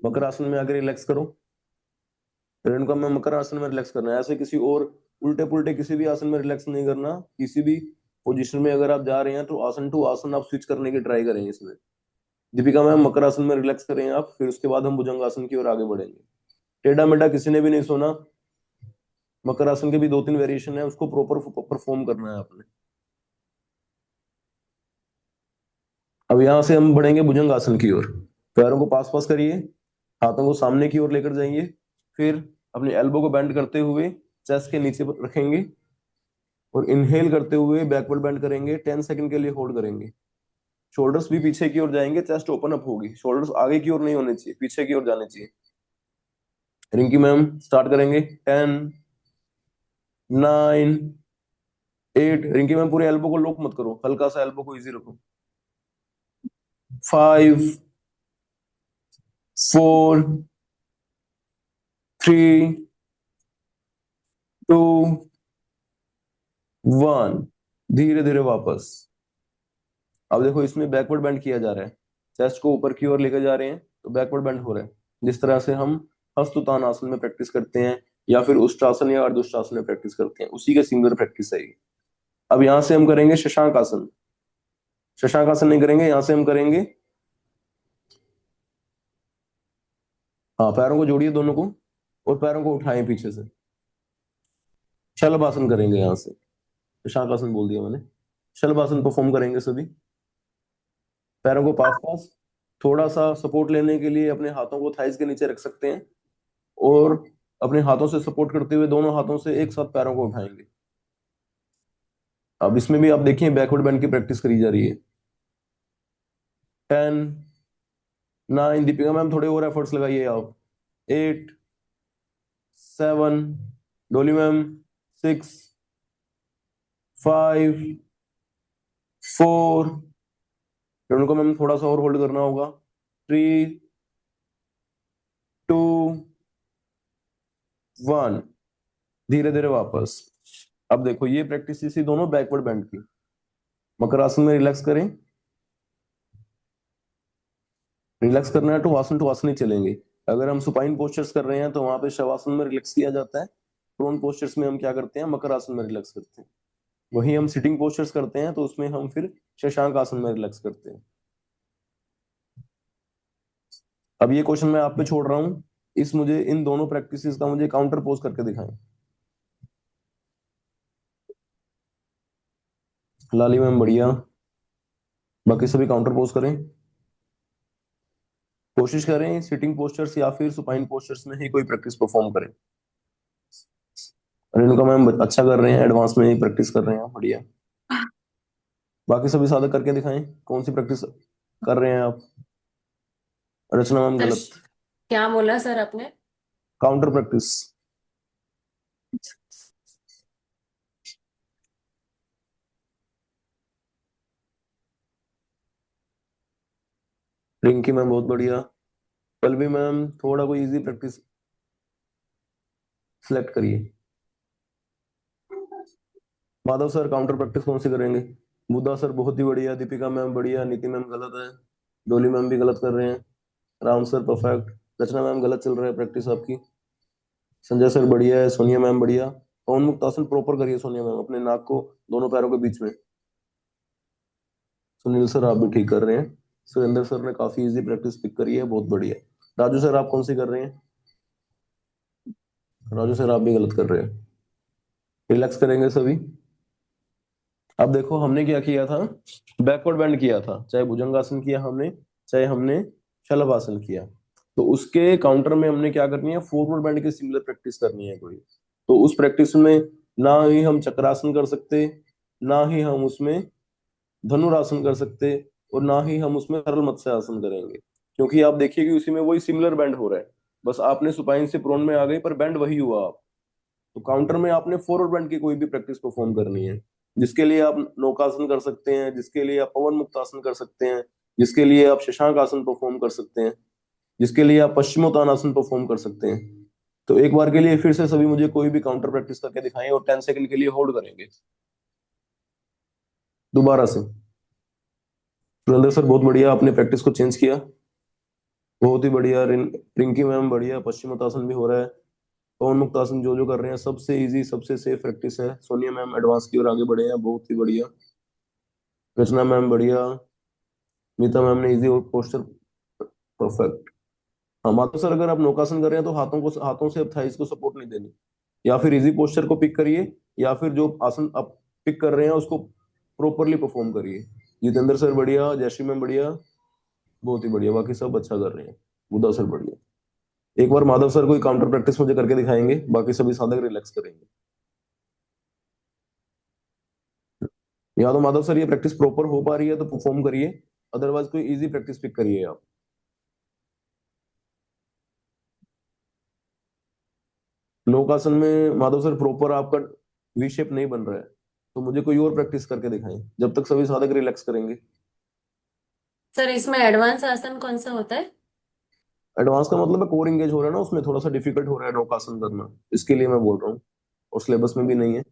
मकर आसन में आकर रिलैक्स करो। रेणुका में मकर आसन में रिलैक्स करना है, ऐसे किसी और उल्टे पुल्टे किसी भी आसन में रिलैक्स नहीं करना, किसी भी पोजीशन में अगर आप जा रहे हैं तो आसन टू आसन आप स्विच करने की ट्राई करें इसमें। दीपिका मैम मकर आसन में रिलैक्स करें आप, फिर उसके बाद हम भुजंग आसन की ओर आगे बढ़ेंगे। टेढ़ा मेढ़ा किसी ने भी नहीं सोना। मकर आसन के भी 2-3 वेरिएशन है, उसको प्रॉपर परफॉर्म करना है आपने। अब यहां से हम बढ़ेंगे भुजंग आसन की ओर। पैरों को पास पास करिए, हाथों को सामने की ओर लेकर जाइए, फिर अपनी एल्बो को बेंड करते हुए चेस्ट के नीचे रखेंगे और इनहेल करते हुए बैकवर्ड बेंड करेंगे। 10 सेकंड के लिए होल्ड करेंगे। शोल्डर्स भी पीछे की ओर जाएंगे, चेस्ट ओपन अप होगी, शोल्डर्स आगे की ओर नहीं होने चाहिए, पीछे की ओर जाने चाहिए। रिंकी मैम स्टार्ट करेंगे। 10, 9, 8। रिंकी मैम पूरे एल्बो को लॉक मत करो, हल्का सा एल्बो को इजी रखो। 5, 4, 3, 2, 1। धीरे धीरे वापस। अब देखो इसमें बैकवर्ड बेंड किया जा रहा है, चेस्ट को ऊपर की ओर लेकर जा रहे हैं तो बैकवर्ड बेंड हो रहा है। जिस तरह से हम हस्तुतान आसन में प्रैक्टिस करते हैं या फिर उष्ट्रासन या अर्धउष्ट्रासन में प्रैक्टिस करते हैं, उसी के सिमिलर प्रैक्टिस है ये। अब यहां से हम करेंगे शशांक आसन। शशांक आसन नहीं करेंगे, यहां से हम करेंगे, हाँ, पैरों को जोड़िए दोनों को और पैरों को उठाएं पीछे से। शलभ आसन करेंगे यहां से। शशांक आसन बोल दिया मैंने। शलभ आसन परफॉर्म करेंगे सभी। पैरों को पास पास, थोड़ा सा सपोर्ट लेने के लिए अपने हाथों को थाइज के नीचे रख सकते हैं और अपने हाथों से सपोर्ट करते हुए दोनों हाथों से एक साथ पैरों को उठाएंगे। अब इसमें भी आप देखिए बैकवर्ड बेंड की प्रैक्टिस करी जा रही है। 10, 9। दीपिका मैम थोड़े और एफर्ट्स लगाइए आप। 8, 7। डोली मैम 6, 5, 4। उनको मैम थोड़ा सा और होल्ड करना होगा। 3, 2, 1। धीरे धीरे वापस। अब देखो ये प्रैक्टिस इसी दोनों बैकवर्ड बेंड की। मकर आसन में रिलैक्स करें। रिलैक्स करना है टू आसन ही चलेंगे। अगर हम सुपाइन पोस्चर्स कर रहे हैं तो वहां पे शवासन में रिलैक्स किया जाता है। प्रोन पोस्चर्स में हम क्या करते हैं, मकर आसन में रिलैक्स करते हैं। वही हम सिटिंग पोस्चर्स करते हैं तो उसमें हम फिर शशांक आसन में रिलैक्स करते हैं। अब ये क्वेश्चन मैं आप पे छोड़ रहा हूं, मुझे इन दोनों प्रैक्टिसेस का मुझे काउंटर पोज करके दिखाएं। लाली मैम बढ़िया, बाकी सभी काउंटर पोज करें। कोशिश करें सिटिंग पोस्चर्स या फिर सुपाइन पोस्चर्स में ही कोई प्रैक्टिस परफॉर्म करें। रेणुका मैम अच्छा कर रहे हैं, एडवांस में ही प्रैक्टिस कर रहे हैं, बढ़िया। बाकी सभी साधक करके दिखाएं कौन सी प्रैक्टिस कर रहे हैं आप। रचना मैम सर गलत। क्या बोला सर आपने? Counter practice. रिंकी मैम बहुत बढ़िया। पल्लवी मैम थोड़ा कोई इजी प्रैक्टिस सिलेक्ट करिए। माधव सर काउंटर प्रैक्टिस कौन सी करेंगे। बुद्धा सर बहुत ही बढ़िया। दीपिका मैम बढ़िया। नीति मैम गलत है। डोली मैम भी गलत कर रहे हैं। Ram sir perfect. Rachna ma'am गलत चल रहा है प्रैक्टिस आपकी। संजय सर बढ़िया है। सोनिया मैम बढ़िया। पवन मुक्त आसन प्रॉपर करिए सोनिया मैम, अपने नाक को दोनों पैरों के बीच में। सुनील सर आप भी ठीक कर रहे हैं। सुरेंद्र सर ने काफी इजी प्रैक्टिस पिक करी है, बहुत बढ़िया। राजू सर आप कौन सी कर रहे हैं। राजू सर आप भी गलत कर रहे हैं। रिलैक्स करेंगे सभी। अब देखो हमने क्या किया था, बैकवर्ड बेंड किया था, चाहे भुजंगासन किया हमने, चाहे हमने शलभासन किया। तो उसके काउंटर में हमने क्या करनी है, फॉरवर्ड बेंड की सिमिलर प्रैक्टिस करनी है कोई। तो उस प्रैक्टिस में ना ही हम चक्रासन कर सकते, ना ही हम उसमें धनुरासन कर सकते, और ना ही हम उसमें सरल मत्स्य आसन करेंगे, क्योंकि आप देखिए कि उसी में वही सिमिलर बेंड हो रहा है, बस आपने सुपाइन से प्रोन में आ गए पर बेंड वही हुआ आप। तो काउंटर में आपने फॉरवर्ड बेंड की कोई भी प्रैक्टिस परफॉर्म करनी है, जिसके लिए आप नौकासन कर सकते हैं, जिसके लिए आप पवन मुक्त आसन कर सकते हैं, जिसके लिए आप शशांक आसन परफॉर्म कर सकते हैं, जिसके लिए आप पश्चिमोत्तानासन परफॉर्म कर सकते हैं। तो एक बार के लिए फिर से सभी मुझे कोई भी काउंटर प्रैक्टिस करके दिखाएं और 10 सेकंड के लिए होल्ड करेंगे दोबारा से। सुरेंद्र सर बहुत बढ़िया, आपने प्रैक्टिस को चेंज किया, बहुत ही बढ़िया। रिंकी मैम बढ़िया, पश्चिमोत्तानासन भी हो रहा है। पवन मुक्त आसन जो जो कर रहे हैं सबसे इजी सबसे सेफ प्रैक्टिस है। सोनिया मैम एडवांस की ओर आगे बढ़े हैं, बहुत ही बढ़िया। रचना मैम बढ़िया, नीता मैम ने इजी और पोस्टर परफेक्ट। हाँ माधव सर, अगर आप नौकासन कर रहे हैं तो हाथों से अब थाइस को सपोर्ट नहीं देनी, या फिर इजी पोस्चर को पिक करिए, या फिर जो आसन आप पिक कर रहे हैं उसको प्रॉपरली परफॉर्म करिए। जितेंद्र सर बढ़िया, जयश्री मैम बढ़िया, बहुत ही बढ़िया, बाकी सब अच्छा कर रहे हैं। बुधा सर बढ़िया। एक बार माधव सर कोई काउंटर प्रैक्टिस मुझे करके दिखाएंगे, बाकी सभी साधक रिलैक्स करेंगे। या तो माधव सर ये प्रैक्टिस प्रॉपर हो पा रही है तो परफॉर्म करिए, अदरवाइज कोई इजी प्रैक्टिस पिक करिए आप। नौकासन में माधव सर प्रॉपर आपका वी शेप नहीं बन रहा है, तो मुझे कोई और प्रैक्टिस करके दिखाएं जब तक सभी साधक रिलैक्स करेंगे। सर इसमें एडवांस आसन कौन सा होता है? एडवांस का मतलब है कोर इंगेज हो रहा है ना, उसमें थोड़ा सा डिफिकल्ट हो रहा है नौकासन करना, इसके लिए मैं बोल रहा हूँ, और सिलेबस में भी नहीं है।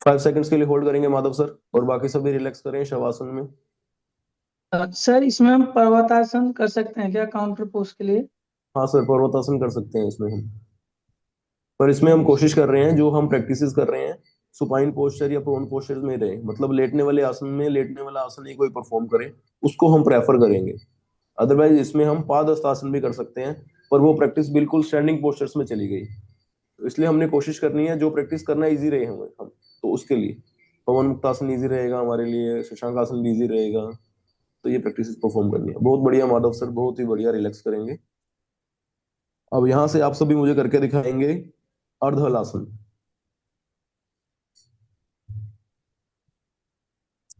5 सेकंड्स के लिए होल्ड करेंगे माधव सर, और बाकी सभी रिलैक्स करें शवासन में। सर इसमें हम पर्वतासन कर सकते हैं क्या काउंटर पोस्ट के लिए? हाँ सर, पर्वतासन कर सकते हैं इसमें हम, पर इसमें हम कोशिश कर रहे हैं, जो हम प्रैक्टिसेस कर रहे हैं सुपाइन पोस्चर या प्रोन पोस्चर में रहे, मतलब लेटने वाले आसन में लेटने वाला आसन ही कोई परफॉर्म करे, उसको हम प्रेफर करेंगे। अदरवाइज इसमें हम पादहस्त आसन भी कर सकते हैं, पर वो प्रैक्टिस बिल्कुल स्टैंडिंग पोस्चर्स में चली गई, तो इसलिए हमने कोशिश करनी है जो प्रैक्टिस करना इजी रहे हमें हम, तो उसके लिए पवन मुक्तासन इजी रहेगा हमारे लिए, शशांक आसन भी इजी रहेगा, तो ये प्रैक्टिस परफॉर्म करनी है। बहुत बढ़िया माधव सर, बहुत ही बढ़िया, रिलैक्स करेंगे। अब यहां से आप सभी मुझे करके दिखाएंगे अर्धहलासन।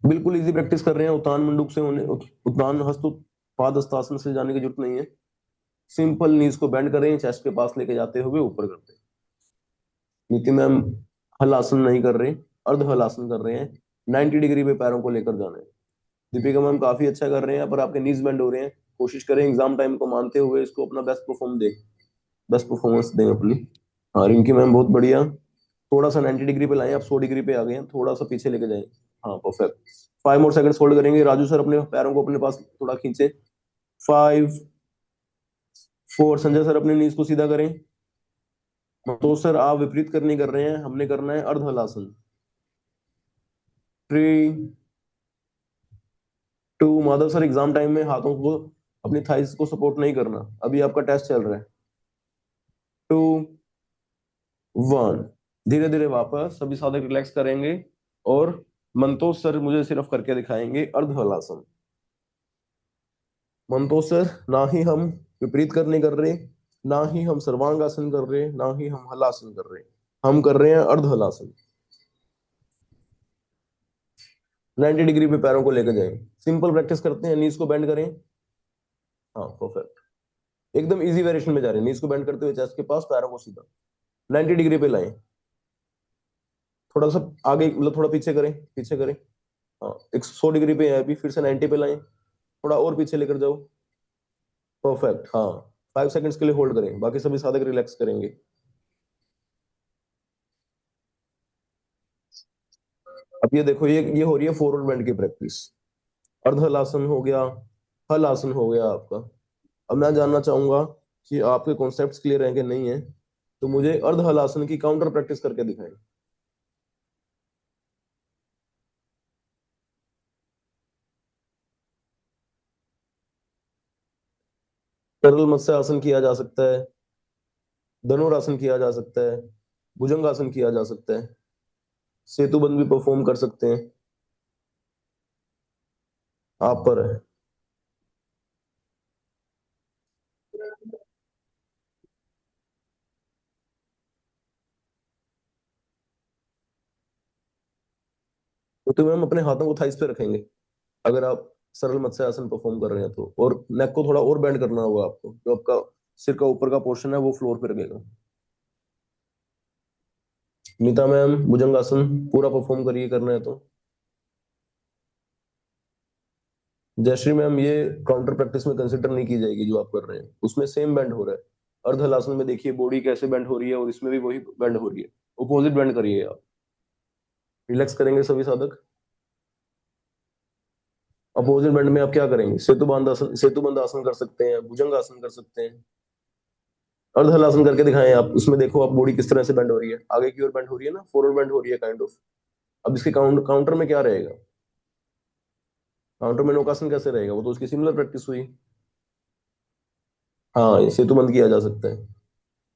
बिल्कुल इजी प्रैक्टिस कर रहे हैं, उत्तान मंडूक से होने उत्तान हस्त पाद हस्तासन से जाने की जरूरत नहीं है। सिंपल नीज को बेंड करें, चेस्ट के पास लेके जाते हुए ऊपर करते हैं। नीति मैम हलासन नहीं कर रहे, अर्ध हलासन कर रहे हैं, 90 डिग्री पे पैरों को लेकर जाना है। दीपिका मैम काफी अच्छा कर रहे हैं, पर आपके नीज बेंड हो रहे हैं, कोशिश करें एग्जाम टाइम को मानते हुए इसको अपना बेस्ट परफॉर्मेंस दें अपनी। हाँ रिंकी मैम बहुत बढ़िया, थोड़ा सा 90 डिग्री पे लाएं, आप 100 डिग्री पे आ गए हैं, थोड़ा सा पीछे लेके जाएं। हाँ परफेक्ट। 5 मोर सेकंड्स होल्ड करेंगे। राजू सर अपने पैरों को अपने पास थोड़ा खींचे। 5 4, संजय सर अपने नीज को सीधा करें। तो सर आप विपरीत करनी कर रहे हैं, हमने करना है अर्ध halasana. 3 2, Madhav sir exam time में हाथों को अपनी थाइस को सपोर्ट नहीं करना, अभी आपका टेस्ट चल रहा है। 2 1, धीरे धीरे वापस सभी साधक रिलैक्स करेंगे, और मंतोष सर मुझे सिर्फ करके दिखाएंगे अर्ध हलासन। मंतोष सर, ना ही हम विपरीत करने कर रहे, ना ही हम सर्वांगासन कर रहे, ना ही हम हलासन कर रहे, हम कर रहे हैं अर्ध हलासन। 90 डिग्री पे पैरों को लेकर जाएं, सिंपल प्रैक्टिस करते हैं, नीज को बेंड करें। हाँ परफेक्ट, एकदम इजी वेरिएशन में जा रहे हैं, नीज को बेंड करते हुए चेस्ट के पास, पैरों को सीधा 90 डिग्री पे लाएं। थोड़ा सा आगे, मतलब थोड़ा पीछे करें, पीछे करें। हाँ 100 डिग्री पे है अभी, फिर से 90 पे लाएं, थोड़ा और पीछे लेकर जाओ। परफेक्ट। हाँ 5 सेकंड्स के लिए होल्ड करें, बाकी सभी साधक रिलैक्स करेंगे। अब ये देखो, ये हो रही है फॉरवर्ड बेंड की प्रैक्टिस। अर्ध हलासन हो गया, हल आसन हो गया आपका। अब मैं जानना चाहूंगा कि आपके कॉन्सेप्ट्स क्लियर हैं कि नहीं है, तो मुझे अर्ध हल आसन की काउंटर प्रैक्टिस करके दिखाएं। सरल मत्स्य आसन किया जा सकता है, धनुरासन किया जा सकता है, भुजंगासन किया जा सकता है, सेतुबंध भी परफॉर्म कर सकते हैं, आप पर है। तो हम अपने हाथों को थाइस पे रखेंगे अगर आप सरल मत्स्य आसन परफॉर्म कर रहे हैं तो, और नेक को थोड़ा और बेंड करना होगा आपको, जो आपका सिर का ऊपर का पोर्शन है वो फ्लोर पे रहेगा। नीता मैम भुजंगासन पूरा परफॉर्म करिए, करना है तो। जयश्री मैम ये काउंटर प्रैक्टिस में कंसिडर नहीं की जाएगी जो आप कर रहे हैं, उसमें सेम बेंड हो रहा है। अर्ध हलासन में देखिए बॉडी कैसे बेंड हो रही है, और इसमें भी वही बेंड हो रही है, अपोजिट बेंड करिए आप। रिलैक्स करेंगे सभी साधक। अपोजिट बेंड में आप क्या करेंगे, सेतुबंध आसन कर सकते हैं, भुजंग आसन कर सकते हैं। अर्ध हलासन करके दिखाएं आप। उसमें देखो आप बॉडी किस तरह से बेंड हो रही है, आगे की ओर बेंड हो रही है ना, फॉरवर्ड बेंड हो रही है काइंड ऑफ। अब इसके काउंटर में क्या रहेगा, काउंटर में नौकासन कैसे रहेगा, वो तो उसकी सिमिलर प्रैक्टिस हुई। हाँ, इसे तो बंद किया जा सकता है,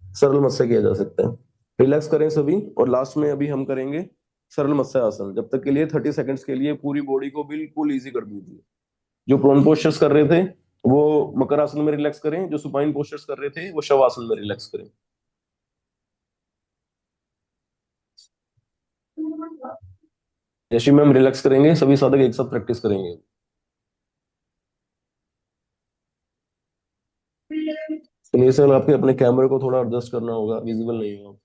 सरल मत से किया जा सकता है। रिलैक्स करें सभी, और लास्ट में अभी हम करेंगे सरल मत्स्य आसन। जब तक के लिए 30 सेकंड्स के लिए पूरी बॉडी को बिल्कुल इजी कर दीजिए। जो प्रोन पोस्चर्स कर रहे थे वो मकर आसन में रिलैक्स करें, जो सुपाइन पोस्चर्स कर रहे थे वो शव आसन में रिलैक्स करें। जैसे में हम रिलैक्स करेंगे सभी साधक एक साथ प्रैक्टिस करेंगे। सुनिए सर, आपके अपने कैमरे को थोड़ा एडजस्ट करना होगा, विजिबल नहीं हो आप।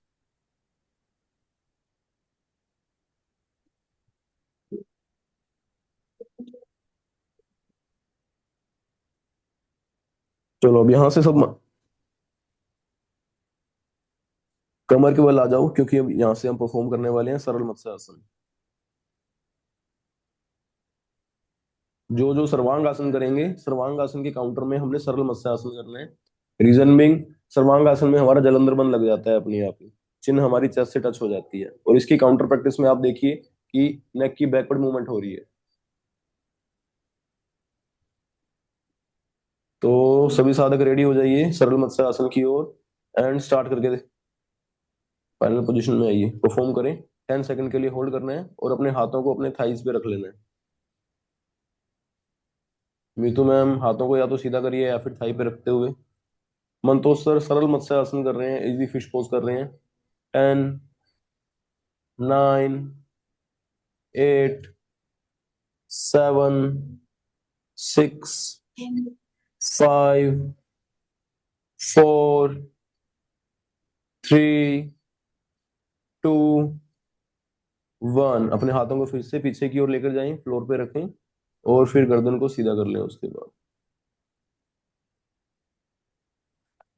चलो अब यहाँ से सब कमर के बल आ जाओ, क्योंकि अब यहाँ से हम परफॉर्म करने वाले हैं सरल मत्स्य आसन। जो जो सर्वांग आसन करेंगे, सर्वांग आसन के काउंटर में हमने सरल मत्स्य आसन करना है। रीजन बिंग, सर्वांग आसन में हमारा जलंधर बंद लग जाता है अपने आप ही, चिन्ह हमारी चेस्ट से टच हो जाती है। और इसकी काउंटर प्रैक्टिस में आप देखिए कि नेक की बैकवर्ड मूवमेंट हो रही है। तो सभी साधक रेडी हो जाइए सरल मत्स्य आसन की ओर, एंड स्टार्ट करके फाइनल पोजीशन में आइए, परफॉर्म करें। 10 सेकंड के लिए होल्ड करना है और अपने हाथों को अपने थाइस पे रख लेना है। मीतू मैम, हाथों को या तो सीधा करिए या फिर थाई पे रखते हुए। मंतोष सर सरल मत्स्य आसन कर रहे हैं, इजी फिश पोज कर रहे हैं। 10, 9, 8, 7, 6, 5, 4, 3, 2, 1। अपने हाथों को फिर से पीछे की ओर लेकर जाएं, फ्लोर पे रखें और फिर गर्दन को सीधा कर लें। उसके बाद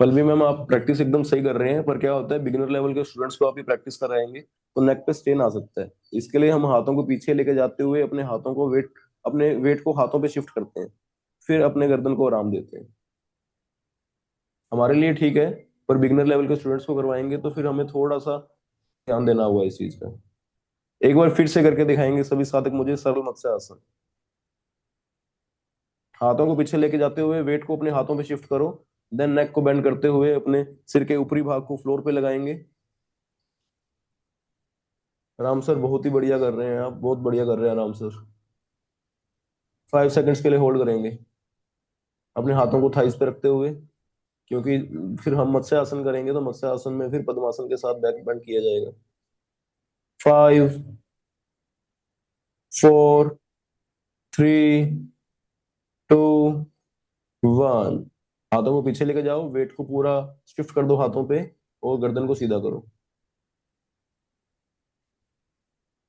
पल्लवी मैम, आप प्रैक्टिस एकदम सही कर रहे हैं, पर क्या होता है बिगिनर लेवल के स्टूडेंट्स को आप ये प्रैक्टिस कराएंगे तो नेक पे स्ट्रेन आ सकता है। इसके लिए हम हाथों को पीछे लेके जाते हुए अपने हाथों को अपने वेट को हाथों पे शिफ्ट करते हैं, फिर अपने गर्दन को आराम देते हैं। हमारे लिए ठीक है, पर बिगिनर लेवल के स्टूडेंट्स को करवाएंगे तो फिर हमें थोड़ा सा ध्यान देना होगा इस चीज का। एक बार फिर से करके दिखाएंगे सभी साधक मुझे सरल मत्स्य आसन। हाथों को पीछे लेके जाते हुए वेट को अपने हाथों पे शिफ्ट करो, देन नेक को बेंड करते हुए अपने सिर के ऊपरी भाग को फ्लोर पे लगाएंगे। राम सर बहुत ही बढ़िया कर रहे हैं आप, बहुत बढ़िया कर रहे हैं राम सर। 5 सेकंड्स के लिए होल्ड करेंगे अपने हाथों को थाइस पे रखते हुए, क्योंकि फिर हम मत्स्य आसन करेंगे तो मत्स्य आसन में फिर पद्मासन के साथ बैक बेंड किया जाएगा। 5, 4, 3, 2, 1। हाथों को पीछे लेके जाओ, वेट को पूरा शिफ्ट कर दो हाथों पे और गर्दन को सीधा करो।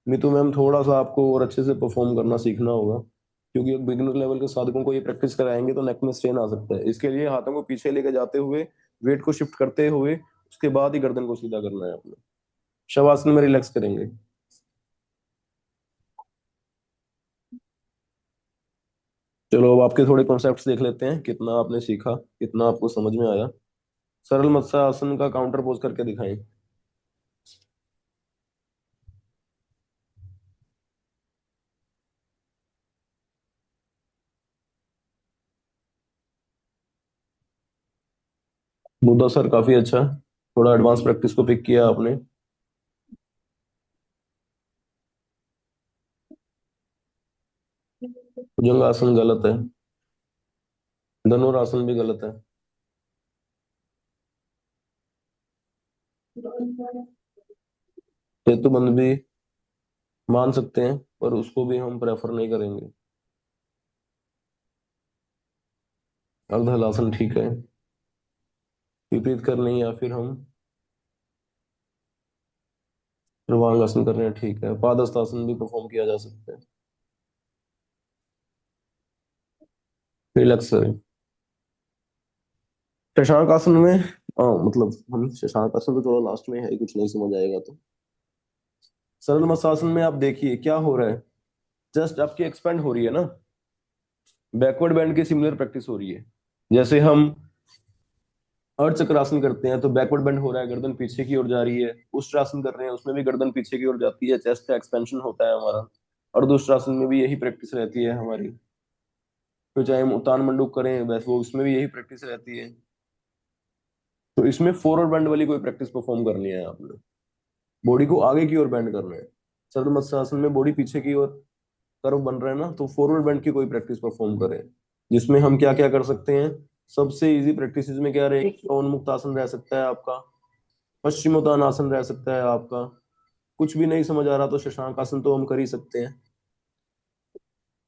मीतू मैम, थोड़ा सा आपको और अच्छे से परफॉर्म करना सीखना होगा, क्योंकि एक बिगिनर लेवल के साधकों को ये प्रैक्टिस कराएंगे तो नेक में स्ट्रेन आ सकता है। इसके लिए हाथों को पीछे लेके जाते हुए वेट को शिफ्ट करते हुए उसके बाद ही गर्दन को सीधा करना है अपने। शवासन में रिलैक्स करेंगे। चलो अब आपके थोड़े कॉन्सेप्ट्स देख लेते हैं, कितना आपने सीखा, कितना आपको समझ में आया। सरल मत्स्य आसन का काउंटर पोज करके दिखाएं। मुद्दा सर काफी अच्छा, थोड़ा एडवांस प्रैक्टिस को पिक किया आपने। भुजंग आसन गलत है, धनुरासन भी गलत है। सेतुबंध भी मान सकते हैं, पर उसको भी हम प्रेफर नहीं करेंगे। अर्ध हलासन ठीक है, विपरीत करनी या फिर हम सर्वांगासन कर रहे हैं ठीक है। पादस्थ आसन भी परफॉर्म किया जा सकता है। रिलैक्स करें। शशांक आसन में मतलब हम शशांक आसन तो थोड़ा लास्ट में है, कुछ नहीं समझ आएगा तो। सरल मत्स्यासन में आप देखिए क्या हो रहा है, जस्ट आपकी एक्सपेंड हो रही है ना, बैकवर्ड बैंड की सिमिलर प्रैक्टिस हो रही है। जैसे हम अर्धचक्रासन करते हैं तो बैकवर्ड बेंड हो रहा है, गर्दन पीछे की ओर जा रही है। उष्ट्रासन कर रहे हैं उसमें भी गर्दन पीछे की ओर जाती है, चेस्ट का एक्सपेंशन होता है हमारा। अर्धउष्ट्रासन में भी यही प्रैक्टिस रहती है हमारी। तो चाहे हम उतान मंडूक करें वैसे वो उसमें भी यही प्रैक्टिस रहती है। तो इसमें फॉरवर्ड बेंड वाली कोई प्रैक्टिस परफॉर्म करनी है आपने, बॉडी को आगे की ओर बेंड करना है। सर्व मत्स्यासन में बॉडी पीछे की ओर कर्व बन रहा है ना, तो फॉरवर्ड बेंड की कोई प्रैक्टिस परफॉर्म करें, जिसमें हम क्या क्या कर सकते हैं। सबसे इजी प्रैक्टिस में क्या रहेगी, उन्मुक्त आसन रह सकता है आपका, पश्चिमोत्तान आसन रह सकता है आपका। कुछ भी नहीं समझ आ रहा तो शशांक आसन तो हम कर ही सकते हैं।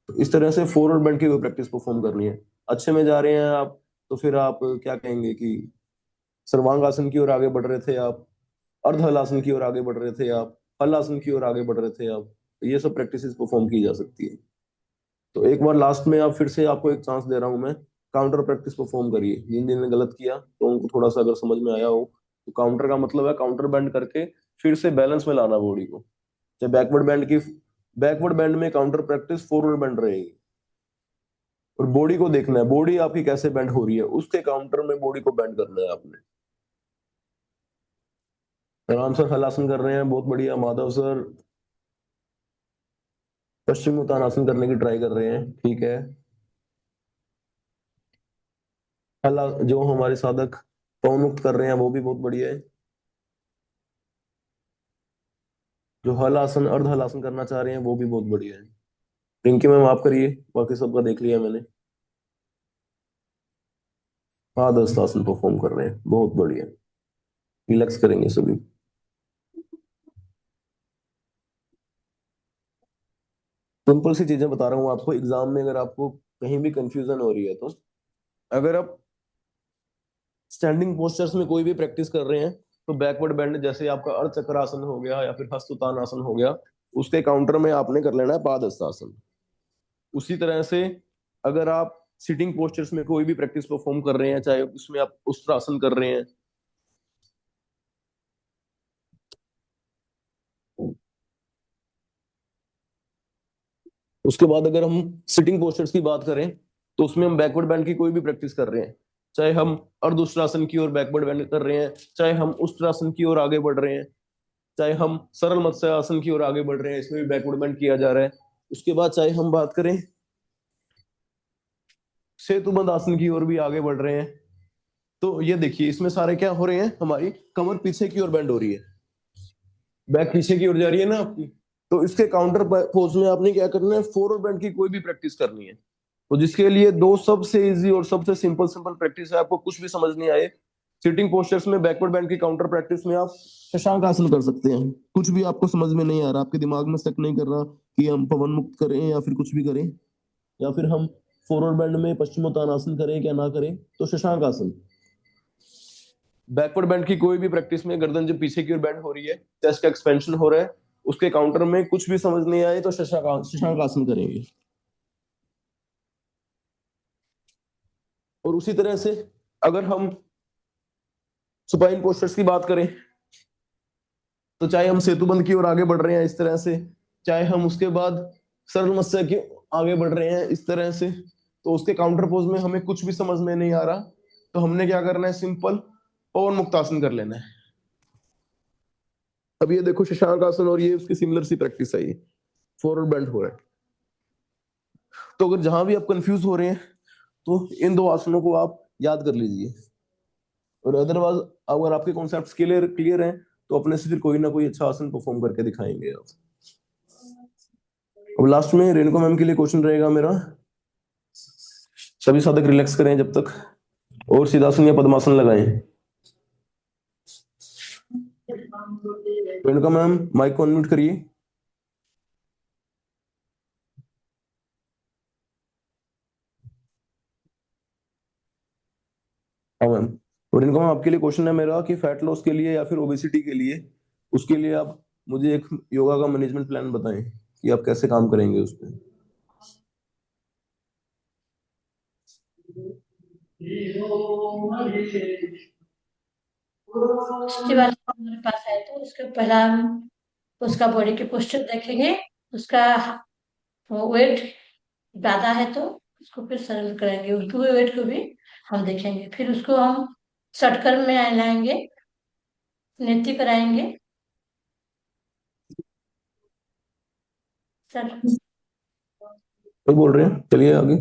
तो इस तरह से फॉरवर्ड बेंड की कोई प्रैक्टिस परफॉर्म करनी है। अच्छे में जा रहे हैं आप, तो फिर आप क्या कहेंगे कि सर्वांग आसन की ओर आगे बढ़ रहे थे आप, अर्ध हलासन की ओर आगे बढ़ रहे थे आप, हलासन की ओर आगे बढ़ रहे थे आप। ये सब प्रैक्टिस परफॉर्म की जा सकती है। तो एक बार लास्ट में आप फिर से आपको एक चांस दे रहा हूं मैं, काउंटर प्रैक्टिस परफॉर्म करिए। जिन जिन ने गलत किया तो उनको थोड़ा सा अगर समझ में आया हो, तो काउंटर का मतलब है काउंटर बेंड करके फिर से बैलेंस में लाना बॉडी को। चाहे बैकवर्ड बैंड में काउंटर प्रैक्टिस फॉरवर्ड बैंड रहेगी, और बॉडी को देखना है बॉडी आपकी कैसे बेंड हो रही है, उसके काउंटर में बॉडी को बेंड करना है आपने। राम सर हलासन कर रहे हैं, बहुत बढ़िया। माधव सर पश्चिम उत्तानासन करने की ट्राई कर रहे हैं, ठीक है। हला जो हमारे साधक पवन मुक्त कर रहे हैं वो भी बहुत बढ़िया है। जो हल आसन अर्ध हल आसन करना चाह रहे हैं वो भी बहुत बढ़िया है। रिंकी मैम आप करिए, बाकी सबका देख लिया मैंने। पादहस्त आसन परफॉर्म कर रहे हैं, बहुत बढ़िया। रिलैक्स करेंगे सभी। सिंपल सी चीजें बता रहा हूँ आपको, एग्जाम में अगर आपको कहीं भी कंफ्यूजन हो रही है तो, अगर आप स्टैंडिंग पोस्चर्स में कोई भी प्रैक्टिस कर रहे हैं तो बैकवर्ड बेंड, जैसे आपका अर्ध चक्रासन हो गया या फिर हस्त आसन हो गया, उसके काउंटर में आपने कर लेना है पादहस्त आसन। उसी तरह से अगर आप सिटिंग पोस्चर्स में कोई भी प्रैक्टिस परफॉर्म कर रहे हैं, चाहे उसमें आप उष्ट्रासन कर रहे हैं, उसके बाद अगर हम सिटिंग पोस्चर्स की बात करें तो उसमें हम बैकवर्ड बेंड की कोई भी प्रैक्टिस कर रहे हैं, चाहे हम अर्ध उष्ट्रासन की ओर बैकवर्ड बेंड कर रहे हैं, चाहे हम उष्ट्रासन की ओर आगे बढ़ रहे हैं, चाहे हम सरल मत्स्य आसन की ओर आगे बढ़ रहे हैं, इसमें भी बैकवर्ड बेंड किया जा रहा है। उसके बाद चाहे हम बात करें सेतुबंध आसन की ओर भी आगे बढ़ रहे हैं, तो ये देखिए इसमें सारे क्या हो रहे हैं, हमारी कमर पीछे की ओर बेंड हो रही है, बैक पीछे की ओर जा रही है ना आपकी। तो इसके काउंटर पोज में आपने क्या करना है, फॉरवर्ड बेंड की कोई भी प्रैक्टिस करनी है। तो जिसके लिए दो सबसे इजी और सबसे सिंपल सिंपल प्रैक्टिस है, आपको कुछ भी समझ नहीं आए, सिटिंग पोस्चर्स में बैकवर्ड बेंड की काउंटर प्रैक्टिस में आप शशांक आसन कर सकते हैं। कुछ भी आपको समझ में नहीं आ रहा, आपके दिमाग में स्टक नहीं कर रहा कि हम पवन मुक्त करें या फिर कुछ भी करें, या फिर हम फॉरवर्ड बेंड में पश्चिमोत्तानासन करें क्या ना करें, तो शशांक आसन। बैकवर्ड बेंड की कोई भी प्रैक्टिस में गर्दन जब पीछे की ओर बेंड हो रही है, चेस्ट का एक्सपेंशन हो रहा है, उसके काउंटर में कुछ भी समझ नहीं आए तो शशांक आसन करेंगे। और उसी तरह से अगर हम सुपाइन पोस्चर्स की बात करें, तो चाहे हम सेतुबंध की ओर आगे बढ़ रहे हैं इस तरह से, चाहे हम उसके बाद सरल मत्स्य के आगे बढ़ रहे हैं इस तरह से, तो उसके काउंटर पोज में हमें कुछ भी समझ में नहीं आ रहा, तो हमने क्या करना है, सिंपल पवन मुक्त आसन कर लेना है। अब ये देखो शशांक आसन और ये उसकी सिमिलर सी प्रैक्टिस है, ये फॉरवर्ड बेंड हो रहा है। तो अगर जहां भी आप कंफ्यूज हो रहे हैं तो इन दो आसनों को आप याद कर लीजिए, और अदरवाइज अगर आपके कॉन्सेप्ट क्लियर क्लियर हैं तो अपने से फिर कोई ना कोई अच्छा आसन परफॉर्म करके दिखाएंगे आप। अब लास्ट में रेणुका मैम के लिए क्वेश्चन रहेगा मेरा, सभी साधक रिलैक्स करें जब तक, और सिद्धासन या पद्मासन लगाएं। रेणुका मैम माइक को अनम्यूट करिए। हाँ मैम। और रेणुका मैम आपके लिए क्वेश्चन है मेरा कि फैट लॉस के लिए या फिर ओबेसिटी के लिए, उसके लिए आप मुझे एक योगा का मैनेजमेंट प्लान बताएं कि आप कैसे काम करेंगे उस पर। उसके बाद हमारे पास है तो उसके पहला हम उसका बॉडी के पोस्चर देखेंगे, उसका वेट ज्यादा है तो उसको फिर सरल करेंगे, उसके वेट को भी हम देखेंगे, फिर उसको हम षटकर्म में लाएंगे, नेति कराएंगे। षट कोई बोल रहे हैं, चलिए आगे।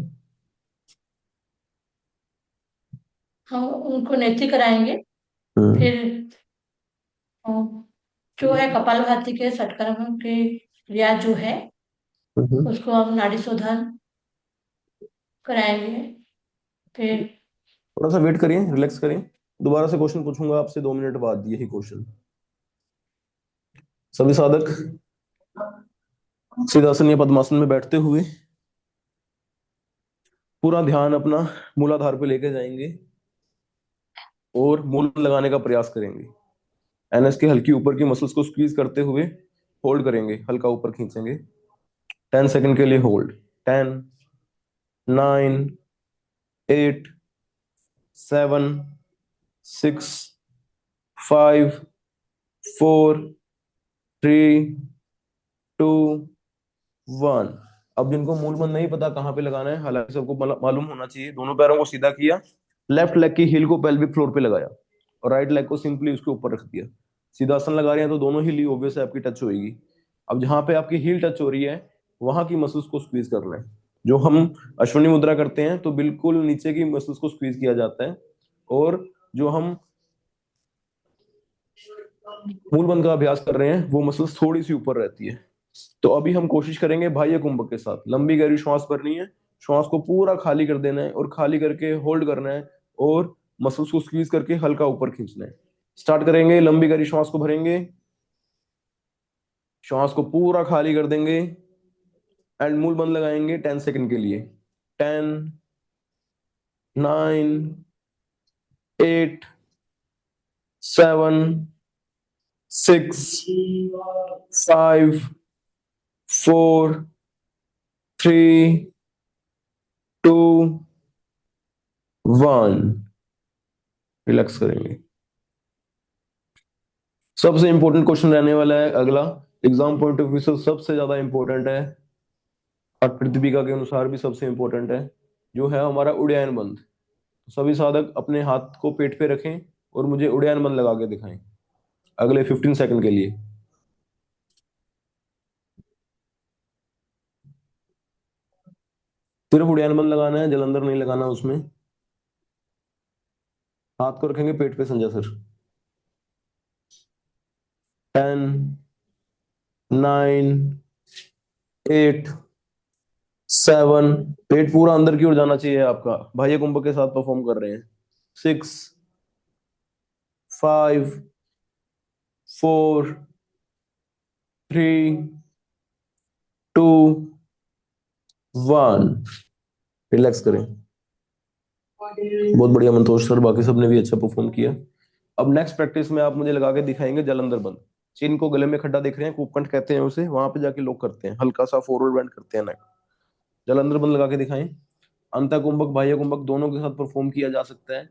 हम उनको नेति कराएंगे। हम्म फिर जो है कपालभाति के षटकर्म की क्रिया जो है हम्म। उसको हम नाड़ी शोधन कराएंगे। फिर थोड़ा सा वेट करिए, रिलैक्स करिए, दोबारा से क्वेश्चन पूछूंगा आपसे 2 मिनट बाद यही क्वेश्चन। सभी साधक सिद्धासन या पद्मासन में बैठते हुए पूरा ध्यान अपना मूलाधार पे लेके जाएंगे और मूल लगाने का प्रयास करेंगे। एनएस के हल्की ऊपर की मसल्स को स्क्वीज करते हुए होल्ड करेंगे, हल्का ऊपर खींचेंगे। 10 सेकंड के लिए होल्ड। 10, 9, 8, 7, 6, 5, 4, 3, 2, 1। अब जिनको मूल मंत्र नहीं पता कहाँ पे लगाना है, हालांकि सबको मालूम होना चाहिए, दोनों पैरों को सीधा किया, लेफ्ट लेग की हील को पेल्विक फ्लोर पे लगाया और राइट लेग को सिंपली उसके ऊपर रख दिया। सीधासन लगा रहे हैं तो दोनों हील ऑब्वियस है आपकी टच होगी। अब जहां पे आपकी हील टच हो रही है वहां की मसल्स को स्क्वीज करना है। जो हम अश्विनी मुद्रा करते हैं तो बिल्कुल नीचे की मसल्स को स्क्वीज किया जाता है, और जो हम मूल बंध का अभ्यास कर रहे हैं वो मसल्स थोड़ी सी ऊपर रहती है। तो अभी हम कोशिश करेंगे बाह्य कुंभक के साथ। लंबी गहरी श्वास भरनी है, श्वास को पूरा खाली कर देना है और खाली करके होल्ड करना है और मसल्स को स्क्वीज करके हल्का ऊपर खींचना है। स्टार्ट करेंगे, लंबी गहरी श्वास को भरेंगे, श्वास को पूरा खाली कर देंगे एंड मूल बंद लगाएंगे 10 सेकंड के लिए। 10, 9, 8, 7, 6, 5, 4, 3, 2, 1। रिलैक्स करेंगे। सबसे इंपॉर्टेंट क्वेश्चन रहने वाला है अगला, एग्जाम पॉइंट ऑफ व्यू से सबसे ज्यादा इंपॉर्टेंट है और प्रतिपिका के अनुसार भी सबसे इंपॉर्टेंट है, जो है हमारा उड्डयन बंध। सभी साधक अपने हाथ को पेट पे रखें और मुझे उड्डयन बंध लगा के दिखाएं अगले 15 सेकंड के लिए। सिर्फ उड्डयन बंध लगाना है, जलंधर नहीं लगाना उसमें। हाथ को रखेंगे पेट पे संजय सर। 10, 9, 8, 7, पेट पूरा अंदर की ओर जाना चाहिए आपका, बाह्य कुंभ के साथ परफॉर्म कर रहे हैं। 6, 5, 4, 3, 2, 1। रिलैक्स करें। बहुत बढ़िया मंतोष सर, बाकी सबने भी अच्छा परफॉर्म किया। अब नेक्स्ट प्रैक्टिस में आप मुझे लगा के दिखाएंगे जलंधर बंद। चिन को गले में खड्डा देख रहे हैं, कूपकंठ कहते हैं उसे, वहां पे जाके लॉक करते हैं, हल्का सा फॉरवर्ड बेंड करते हैं नेक। जलंधर बंद लगा के दिखाएं। अंत कुंभक बाह्य कुंभक दोनों के साथ परफॉर्म किया जा सकता है,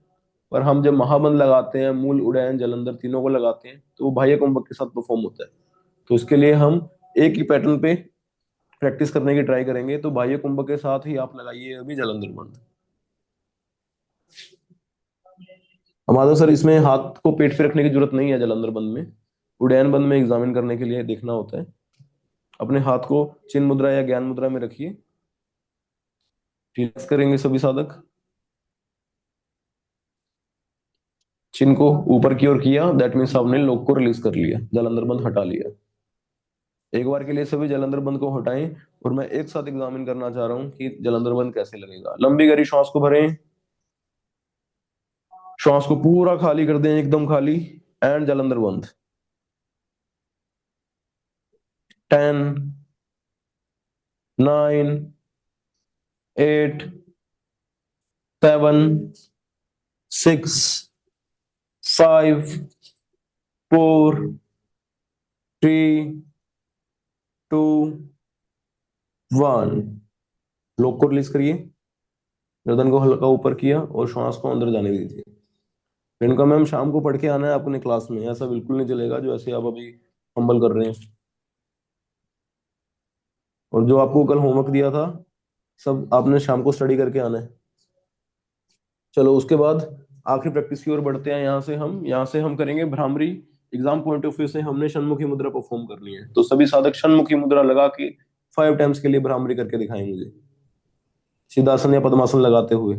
पर हम जब महाबंद लगाते हैं, मूल उड़ान जलंधर तीनों को लगाते हैं, तो वो बाह्य कुंभक के साथ परफॉर्म होता है। तो इसके लिए हम एक ही पैटर्न पे प्रैक्टिस करने की ट्राई करेंगे। तो बाह्य कुंभक के साथ ही आप लगाइए अभी जलंधर बंद। हमारा सर इसमें हाथ को पेट पे रखने की जरूरत नहीं है जलंधर बंद में, उडैन बंद में एग्जामिन करने के लिए देखना होता है। अपने हाथ को चिन्ह मुद्रा या ज्ञान मुद्रा में रखिए। रिलैक्स करेंगे सभी साधक। चिन्ह को ऊपर की ओर किया, दैट मीन्स आपने लोक को रिलीज कर लिया, जलंधर बंद हटा लिया। एक बार के लिए सभी जलंधर बंद को हटाएं और मैं एक साथ एग्जामिन करना चाह रहा हूं कि जलंधर बंद कैसे लगेगा। लंबी गहरी श्वास को भरें, श्वास को पूरा खाली कर दें, एकदम खाली, एंड जलंधर बंद। 10, 9, 8, 7, 6, 5, 4, 3, 2, 1। लोक को रिलीज करिए, गर्दन को हल्का ऊपर किया और श्वास को अंदर जाने दीजिए। रेणुका मैम, शाम को पढ़ के आना है अपने क्लास में, ऐसा बिल्कुल नहीं चलेगा जो ऐसे आप अभी फंबल कर रहे हैं। और जो आपको कल होमवर्क दिया था सब आपने शाम को स्टडी करके आना है। चलो उसके बाद आखिरी प्रैक्टिस की ओर बढ़ते हैं। यहाँ से हम करेंगे bhramari. Exam point of view से हमने षणमुखी मुद्रा परफॉर्म करनी है, तो सभी साधक षणमुखी मुद्रा लगा के 5 टाइम्स के लिए भ्रामरी करके दिखाएं मुझे, सिद्धासन या पद्मासन लगाते हुए।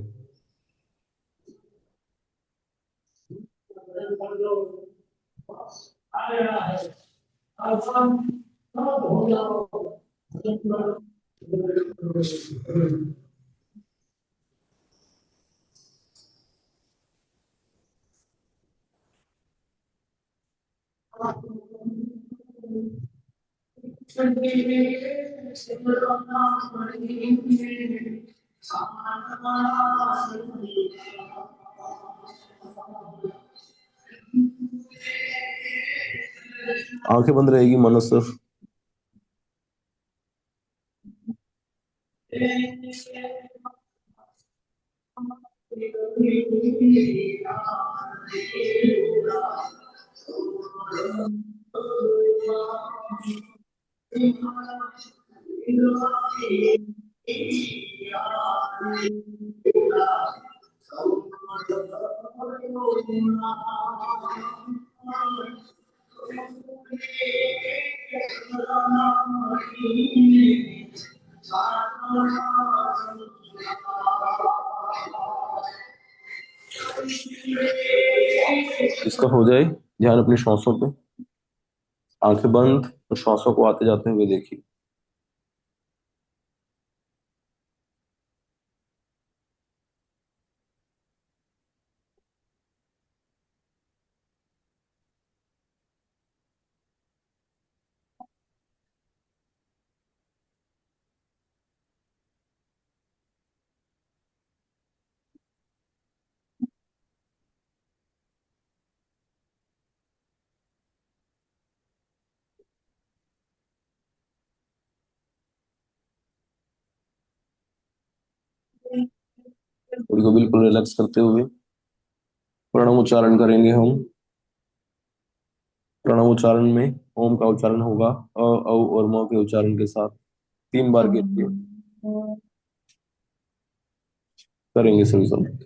आंखें बंद रहेगी मानस सर। इसका हो जाए, ध्यान अपनी श्वासों पे, आंखें बंद और श्वासों को आते जाते हुए देखिए। बॉडी को बिल्कुल रिलैक्स करते हुए प्रणव उच्चारण करेंगे हम। प्रणव उच्चारण में ओम का उच्चारण होगा अ, औ और म के उच्चारण के साथ 3 बार के लिए करेंगे सभी सब।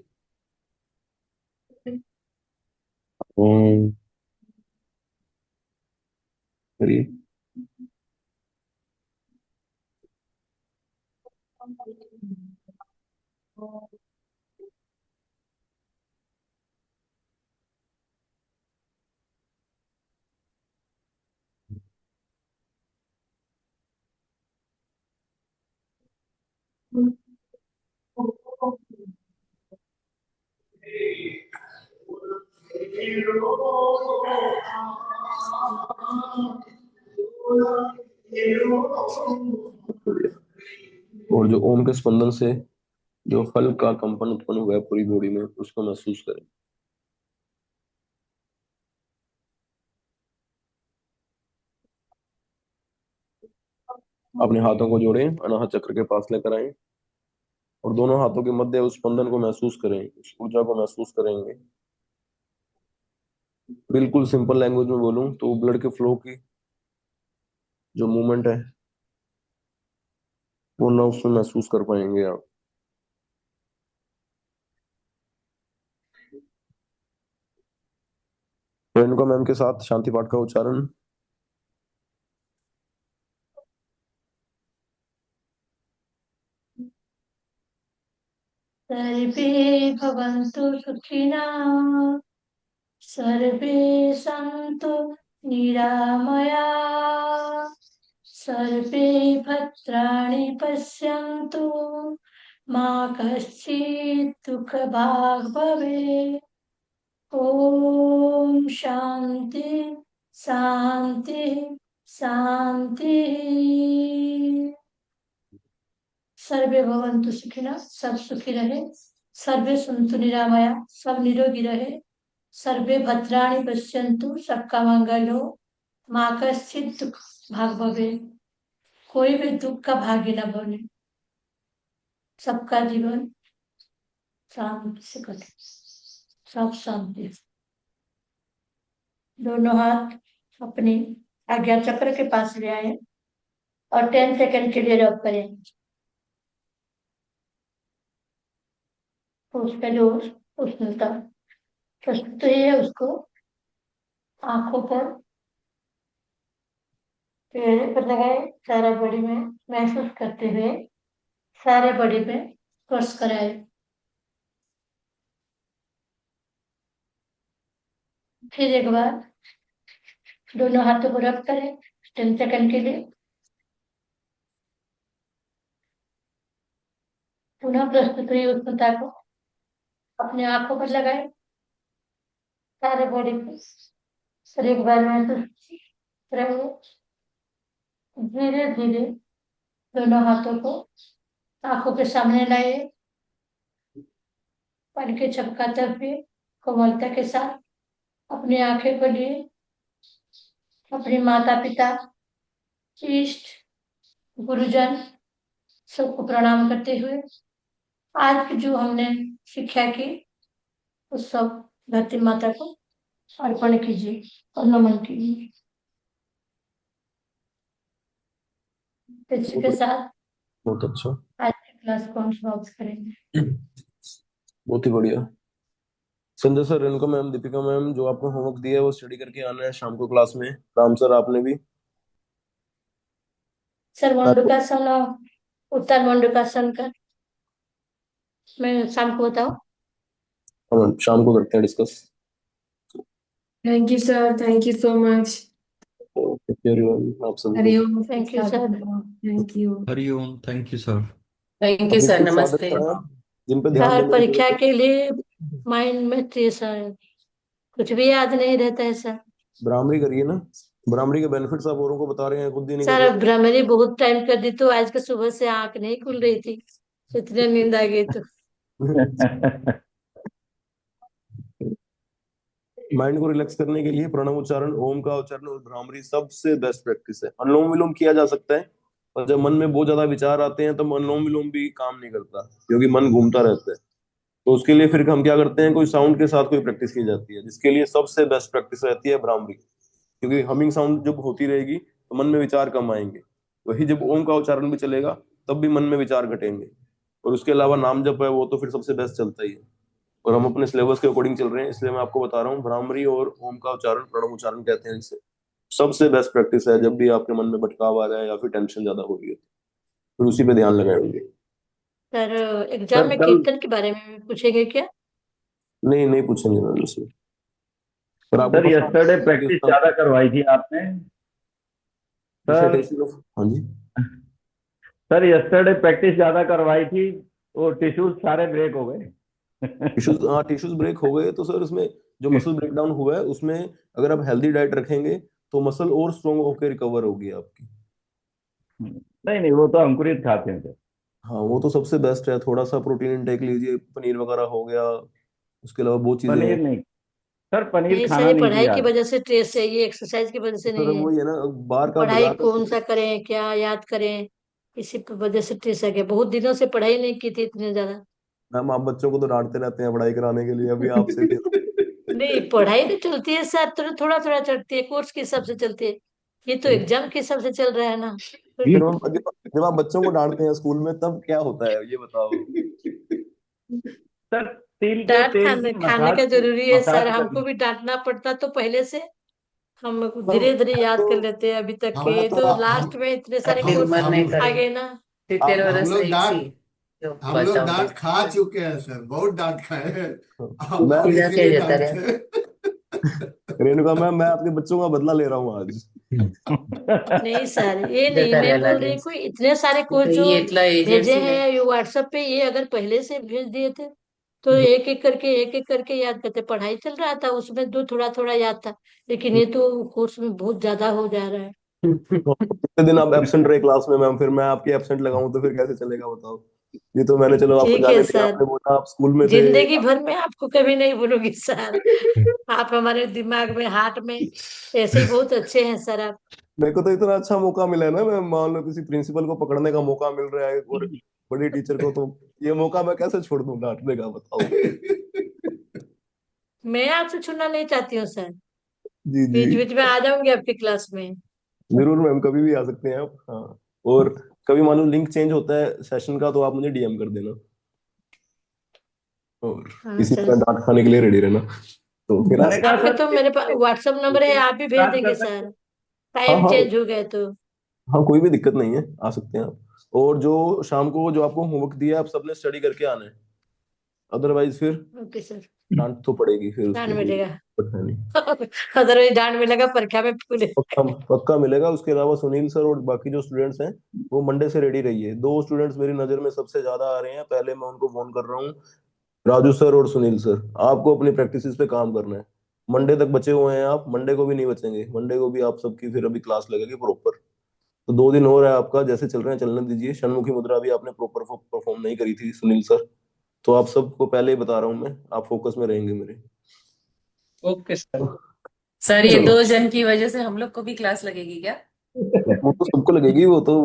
ओम करिए। और जो ओम के स्पंदन से जो हल्का कंपन उत्पन्न हुआ है पूरी बॉडी में, उसको महसूस करें। अपने हाथों को जोड़ें, अनाहत चक्र के पास लेकर आए और दोनों हाथों के मध्य उस स्पंदन को महसूस करें, उस ऊर्जा को महसूस करेंगे। बिल्कुल सिंपल लैंग्वेज में बोलूं तो ब्लड के फ्लो की जो मूवमेंट है वो ना उसमें महसूस कर पाएंगे आप। रेणुका मैम के साथ शांति पाठ का उच्चारण। सर्वे भवन्तु सुखिनः, सर्वे सन्तु निरामया, सर्वे भद्राणि पश्यन्तु, मा कश्चित् दुःखभाग् भवेत्। ओम शांति शांति शांति। सर्वे भवन्तु सुखिनः, सब सुखी रहे। सर्वे सन्तु निरामया, सब निरोगी रहे। सर्वे भद्राणि पश्यन्तु, सबका मंगल हो। माँ कश्चित् दुःख भाग भवेत्, कोई भी दुख का भागी न बने। सबका जीवन शांति से कटे, सब शांति। दोनों हाथ अपनी आज्ञा चक्र के पास ले आए और 10 सेकंड के लिए रब करें। उस पे जो उष्णता प्रस्तुत ही है उसको आंखों पर, चेहरे पर लगाए, सारा बॉडी में महसूस करते हुए सारे बॉडी में स्पर्श कराए। फिर एक बार दोनों हाथों को रब करें 10 सेकंड के लिए। पुनः प्रस्तुत हुई उष्णता को अपने आंखों पर लगाए, सारे बॉडी पे, फिर एक बार महसूस रहे। धीरे धीरे दोनों हाथों को आंखों के सामने लाए, पलके झपकाते हुए कोमलता के साथ अपनी आंखें खोलिए। अपने माता पिता, इष्ट, गुरुजन सबको प्रणाम करते हुए आज की जो हमने शिक्षा की उस सब धरती माता को अर्पण कीजिए और नमन कीजिए। इसी के साथ बहुत अच्छा, आज की क्लास को हम समाप्त करेंगे। बहुत ही बढ़िया। Sanjay sir, Renuka ma'am, Deepika ma'am, जो आपको होमवर्क दिया है वो स्टडी करके आना है शाम को क्लास में। राम सर, आपने भी। सर मंडूकासन और उत्तर मंडूकासन का मैं शाम को बताऊं। हाँ, शाम को करते हैं discuss. Thank you sir, thank you so much. आप सभी को Hariom. Thank you sir. Thank you. Hariom, thank you sir. Thank you अपनी सर, कुछ नमस्ते। आदत है जिन पे ध्यान सर देने की परीक्षा जरूरत है। के लिए माइंड में स्ट्रेस है, कुछ भी याद नहीं रहता है सर। ब्राह्मणी करिए ना, ब्राह्मणी के बेनिफिट्स आप औरों को बता रहे हैं, खुद ही नहीं कर सर रहे। अब भ्रमरी बहुत टाइम कर दी तो आज के सुबह से आंख नहीं खुल रही थी, इतनी नींद आ गई तो। माइंड को रिलैक्स करने के लिए प्रणव उच्चारण, ओम का उच्चारण और भ्रामरी सबसे बेस्ट प्रैक्टिस है। अनुलोम विलोम किया जा सकता है, और जब मन में बहुत ज्यादा विचार आते हैं तब अनुलोम विलोम भी काम नहीं करता, क्योंकि मन घूमता रहता है। तो उसके लिए फिर हम क्या करते हैं, कोई साउंड के साथ कोई प्रैक्टिस की जाती है, जिसके लिए सबसे बेस्ट प्रैक्टिस रहती है भ्रामरी। क्योंकि हमिंग साउंड जब होती रहेगी तो मन में विचार कम आएंगे। वही जब ओम का उच्चारण भी चलेगा तब भी मन में विचार घटेंगे। और उसके अलावा नाम जप है वो तो फिर सबसे बेस्ट चलता ही है। और हम अपने सिलेबस के अकॉर्डिंग चल रहे हैं, इसलिए मैं आपको बता रहा हूँ, भ्रामरी और ओम का उच्चारण, प्रणव उच्चारण कहते हैं इसे, सबसे बेस्ट प्रैक्टिस है जब भी आपके मन में भटकाव आ रहा है या फिर टेंशन ज्यादा हो रही है, फिर उसी पे ध्यान लगाएंगे। सर एग्जाम सर में कल कीर्तन के बारे में पूछेंगे क्या? नहीं नहीं पूछेंगे मैम इसमें, पर आपको सर पता यस्टरडे है कि प्रैक्टिस उसका ज्यादा करवाई थी आपने सर। dissertation हाँ जी। सर यस्टरडे प्रैक्टिस ज्यादा करवाई थी, वो टिश्यूज सारे ब्रेक हो गए। टिश्यूज, हाँ टिश्यूज ब्रेक हो गए तो सर उसमें जो मसल ब्रेकडाउन हुआ है उसमें अगर आप हेल्दी डाइट रखेंगे तो मसल और स्ट्रॉन्ग होकर रिकवर होगी आपकी। नहीं नहीं, वो तो अंकुरित खाते हैं सर। हाँ वो तो सबसे बेस्ट है, थोड़ा सा प्रोटीन इनटेक लीजिए, पनीर वगैरह हो गया, उसके अलावा बहुत चीजें हैं। पनीर नहीं सर, पनीर नहीं सर, खाना ये नहीं पढ़ाई चाहिए की आज। वजह से स्ट्रेस है, ये एक्सरसाइज की वजह से सर नहीं है। वही है ना, बाहर का पढ़ाई बाजार कौन का। सा करें, क्या याद करें, इसी की वजह से स्ट्रेस आ गया। बहुत दिनों से पढ़ाई नहीं की थी इतने ज्यादा। मैम आप बच्चों को तो डांटते रहते हैं पढ़ाई कराने के लिए, अभी आपसे भी नहीं पढ़ाई तो चलती है सर, थोड़ा थोड़ा थोड़ा चलती है, कोर्स के हिसाब से चलती है। ये तो एग्जाम के हिसाब से चल रहा है ना। फिर जब आप बच्चों को डांटते हैं स्कूल में तब क्या होता है ये बताओ। सर तिल के डांट तेल खाने की खाने का जरूरी है सर, मसाज हमको करनी। भी डांटना पड़ता तो पहले से हम पर धीरे धीरे मैं याद तो कर लेते हैं। अभी तक के हमारा ये तो तो हम लास्ट में इतने सारे फिर कोर्स मन नहीं हम आ करे, गए ना। फिर आप तेरे हम वरस लोग एक सी डांट जो हम लोग बचाओ डांट दे खा चुके हैं सर, बहुत डांट खाए हैं। हम मैं सीधा इसीलिए कह जाता डांटते रहे। हैं। रेणुका मैम, मैं आपके बच्चों का बदला ले रहा हूँ आज। नहीं सर, ये नहीं जता मैं रहला बोल रही, देश कोई इतने सारे तो कोर्स जो ये इतला भेजे एजेंसी है। हैं ये व्हाट्सएप पे, ये अगर पहले से भेज दिए थे तो एक एक करके याद करते। पढ़ाई चल रहा था उसमें तो थोड़ा थोड़ा याद था, लेकिन ये तो कोर्स में बहुत ज्यादा हो जा रहा है। कितने दिन आप एब्सेंट रहे क्लास में मैम, फिर मैं आपकी एब्सेंट लगाऊं तो फिर कैसे चलेगा बताओ। ये तो मैंने चलो आपको ठीक जाने है दिया, सर, आपने बोला आप स्कूल में थे। जिंदगी भर में आपको कभी नहीं भूलूंगी सर। आप हमारे दिमाग में, हार्ट में ऐसे ही बहुत अच्छे हैं सर आप। मेरे को तो इतना अच्छा मौका मिला है ना, मैं मान लो किसी प्रिंसिपल को पकड़ने का मौका मिल रहा है और बड़ी टीचर को, तो ये मौका मैं कैसे छोड़ दूं डांटने का बताओ। मैं आपसे छूना नहीं चाहती हूँ सर, जी जी, बीच बीच में आ जाऊंगी आपकी क्लास में। जरूर मैम, कभी भी आ सकते हैं आप। हाँ, और कभी मान लो लिंक चेंज होता है सेशन का तो आप मुझे डीएम कर देना, और हाँ इसी सर। तरह डांट खाने के लिए रेडी रहना। तो फिर बनेगा आपका सर। तो मेरे पास व्हाट्सएप नंबर है, आप भी भेज बात देंगे कर सकते सर, हैं। हाँ टाइम हाँ चेंज हो गए तो। हाँ, कोई भी दिक्कत नहीं है, आ सकते हैं आप। और जो शाम को जो आपको होमवर्क दिया है आप सबने स्टडी करके आना है, अदरवाइज फिर ओके सर, डांट तो पड़ेगी फिर डांट उसमें कोई मिलेगा। दिक्कत है नहीं। अदरवाइज डांट मिलेगा, परीक्षा में फूले। पक्का पक्का मिलेगा। उसके अलावा सुनील सर और बाकी जो स्टूडेंट्स हैं वो मंडे से रेडी रहिए। दो स्टूडेंट्स मेरी नजर में सबसे ज्यादा आ रहे हैं, पहले मैं उनको फोन कर रहा हूँ, राजू सर और सुनील सर। आपको अपनी प्रैक्टिस पे काम करना है। मंडे तक बचे हुए हैं आप, मंडे को भी नहीं बचेंगे, मंडे को भी आप सबकी फिर अभी क्लास लगेगी प्रॉपर। तो 2 दिन और है आपका, जैसे चल रहे हैं चलने दीजिए। षणमुखी मुद्रा भी आपने प्रॉपर परफॉर्म नहीं करी थी सुनील सर, तो आप सबको पहले ही बता रहा हूँ मैं, आप फोकस में रहेंगे मेरे। Okay sir. सर ये चलो, 2 जन की वजह से हम लोग को भी क्लास लगेगी क्या? वो तो सबको लगेगी, वो तो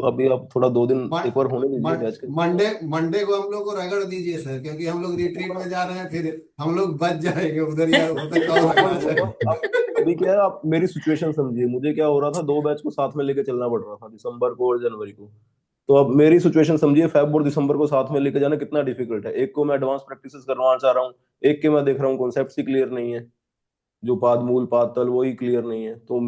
अभी आप थोड़ा 2 दिन एक बार होने दीजिए बैच के। मंडे मंडे को हम लोग को रगड़ दीजिए सर, क्योंकि हम लोग रिट्रीट में जा रहे हैं, फिर हम लोग बच जाएंगे उधर, या हो सकता है और आपको रगड़ा बताओ, आप जाए। अभी क्या है, आप मेरी सिचुएशन समझिए। मुझे क्या हो रहा था, 2 बैच को साथ में लेके चलना पड़ रहा था, दिसंबर को और जनवरी को। तो अब मेरी सिचुएशन समझिए, फेब और दिसंबर को साथ में लेके जाना कितना डिफिकल्ट है। एक को मैं एडवांस प्रैक्टिस करवाना चाह रहा हूँ, एक के मैं देख रहा हूँ कॉन्सेप्ट ही क्लियर नहीं है, जो पाद मूल पाद तल वही क्लियर नहीं है। तो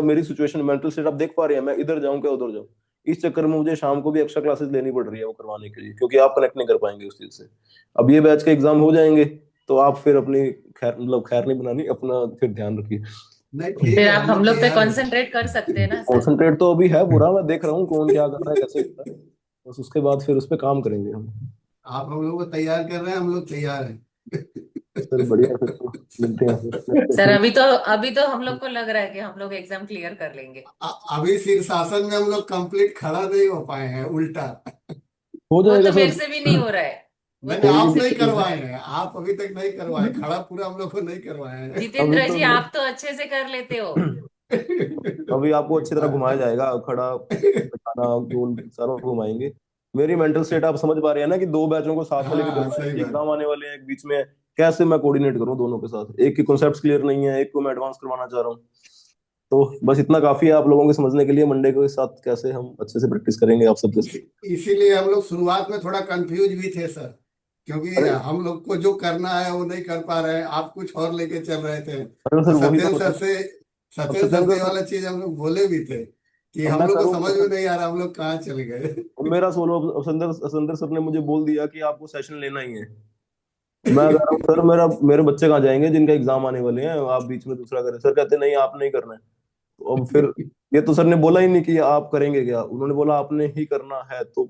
मेरी सिचुएशन, मेंटल स्टेट आप देख पा रहे हैं, मैं इधर जाऊं क्या उधर जाऊं। इस चक्कर में मुझे शाम को भी एक्स्ट्रा क्लासेस लेनी पड़ रही है वो करवाने के लिए, क्योंकि आप कनेक्ट नहीं कर पाएंगे उस चीज से। अब ये बैच के एग्जाम हो जाएंगे तो आप फिर अपनी खैर, मतलब खैर नहीं बनानी, अपना फिर ध्यान रखिए। नहीं ठीक फिर है, आप हम हम लोग लोग पे तैयार हैं। कंसंट्रेट कर सकते हैं ना सर? कॉन्सेंट्रेट तो अभी है पूरा, मैं देख रहा हूँ कौन क्या कर रहा है कैसे कर रहा है, बस उसके बाद फिर उस पर काम करेंगे हम। आप हम लोग को तैयार कर रहे हैं, हम लोग तैयार हैं। सर बढ़िया, फिर तो मिलते हैं फिर नेक्स्ट सर सेशन अभी तो हम लोग को लग रहा है कि हम लोग एग्जाम क्लियर कर लेंगे। अभी शीर्षासन में हम लोग कंप्लीट खड़ा नहीं हो पाए हैं, उल्टा। हो वो जाएगा तो मेरे सर। से भी नहीं हो रहा है। वो मैंने तो कोई मेरे आप से नहीं नहीं भी नहीं हो दिक्कत रहा करवाए है। हैं, आप अभी तक नहीं करवाए, खड़ा पूरा हम लोग को नहीं करवाए हैं। अभी जितेंद्र तो जी आप तो अच्छे से कर लेते हो। अभी आपको अच्छी तरह घुमाया जाएगा, खड़ा बैठाना गोल सारा घुमाएंगे। मेरी मेंटल स्टेट आप समझ पा रहे हैं ना, कि 2 बैचों को साथ में लेके हाँ चलना है, सही बात। एग्जाम आने वाले हैं एक बीच में, कैसे मैं कोऑर्डिनेट करूं दोनों के साथ। एक की कॉन्सेप्ट्स क्लियर नहीं है, एक को मैं एडवांस करवाना चाह रहा हूँ। तो बस इतना काफी है आप लोगों के समझने के लिए, मंडे के साथ कैसे हम अच्छे से प्रैक्टिस करेंगे आप सबके साथ। इसीलिए हम लोग शुरुआत में थोड़ा कंफ्यूज भी थे सर, क्योंकि अरे हम लोग को जो करना है वो नहीं कर पा रहे हैं, आप कुछ और लेके चल रहे थे। अरे तो सर वही तो मतलब, अब सत्येंद्र सर सत्येंद्र से ये सर, वाला चीज हम लोग बोले भी थे कि अब हम मैं लोग को करूँ समझ में नहीं आ रहा, हम लोग कहाँ चले गए। अब मेरा सोलो, अब संदर सर ने मुझे बोल दिया कि आपको सेशन लेना ही है। मैं कह रहा हूँ सर, मेरे बच्चे कहाँ जाएंगे जिनका एग्जाम आने वाले हैं, आप बीच में दूसरा करें। सर कहते नहीं आप नहीं करना है। तो अब फिर, ये तो सर ने बोला ही नहीं कि आप करेंगे क्या, उन्होंने बोला आपने ही करना है, तो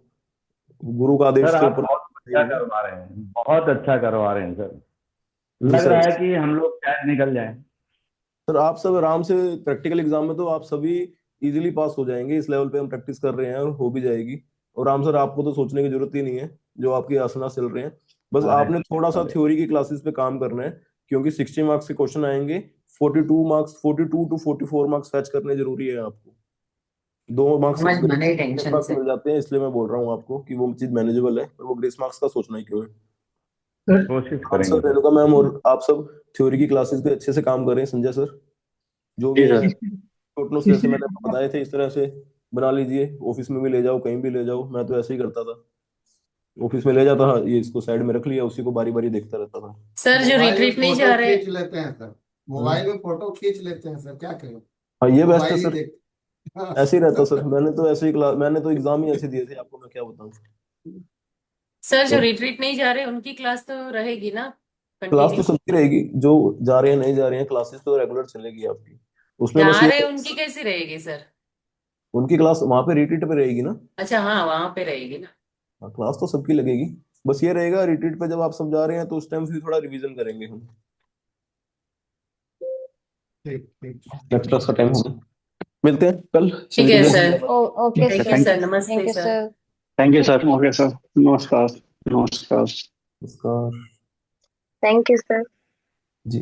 गुरु का सर आदेश के आप ऊपर बहुत है ही अच्छा नहीं। करवा रहे हैं, बहुत अच्छा करवा रहे हैं सर। जी लग सर। रहा है कि हम लोग शायद निकल जाएं। सर आप सब आराम से, प्रैक्टिकल एग्जाम में तो आप सभी इजीली पास हो जाएंगे, इस लेवल पे हम प्रैक्टिस कर रहे हैं और हो भी जाएगी। और राम सर आपको तो सोचने की जरूरत ही नहीं है, जो आपकी आसना चल रहे हैं। बस अरे आपने थोड़ा सा अरे, थ्योरी की क्लासेस पे काम करना है, क्योंकि 60 मार्क्स के क्वेश्चन आएंगे। 42 मार्क्स, 42 to 44 मार्क्स फैच करने जरूरी है आपको। 2 मार्क्स समझ माने ग्रेस टेंशन मार्क्स से। मिल जाते हैं, इसलिए मैं बोल रहा हूँ आपको कि वो चीज मैनेजेबल है, पर वो ग्रेस मार्क्स का सोचना ही क्यों है। कोशिश हाँ सर, करेंगे सर। रेणुका मैम और आप सब थ्योरी की क्लासेस पे अच्छे से काम करें। संजय सर जो भी जी है, सर। शॉर्ट नोट्स जैसे मैंने आपको बताए थे इस तरह से बना लीजिए। ऑफिस में भी ले जाओ, कहीं भी ले जाओ, मैं तो ऐसे ही करता था। ऑफिस में ले जाता था, ये इसको साइड में रख लिया, उसी को बारी बारी देखता रहता था। सर जो मोबाइल में रिट्रीट नहीं फोटो जा रहे। खींच लेते हैं सर, हम्म। मोबाइल में फोटो खींच लेते हैं सर, क्या करें, हाँ ये बेस्ट है मोबाइल ही सर, देख। हाँ। ऐसे ही रहता सर। मैंने तो एग्जाम ही ऐसे दिए थे, आपको मैं क्या बताऊं। सर जो तो रिट्रीट नहीं जा रहे उनकी क्लास तो रहेगी ना क्लास तो कंटिन्यू? सबकी रहेगी, जो जा रहे हैं नहीं जा रहे हैं, क्लासेस तो रेगुलर चलेगी आपकी। उसमें जा बस ये, रहे उनकी कैसी रहेगी सर? उनकी क्लास वहां पे रिट्रीट पे रहेगी ना। अच्छा हाँ वहां पे रहेगी ना। हाँ, क्लास तो सबकी लगेगी। बस ये रहेगा, रिट्रीट पे जब आप सब जा रहे हैं तो उस टाइम फिर थोड़ा रिवीजन करेंगे हम। ठीक ठीक। नेक्स्ट क्लास का टाइम होगा, मिलते हैं कल। ठीक चलिए है जय सर। हिंद। Okay thank you sir, thank sir, नमस्ते thank you sir. Sir. Thank you sir. Okay sir. नमस्कार। नमस्कार। नमस्कार थैंक यू सर। जी।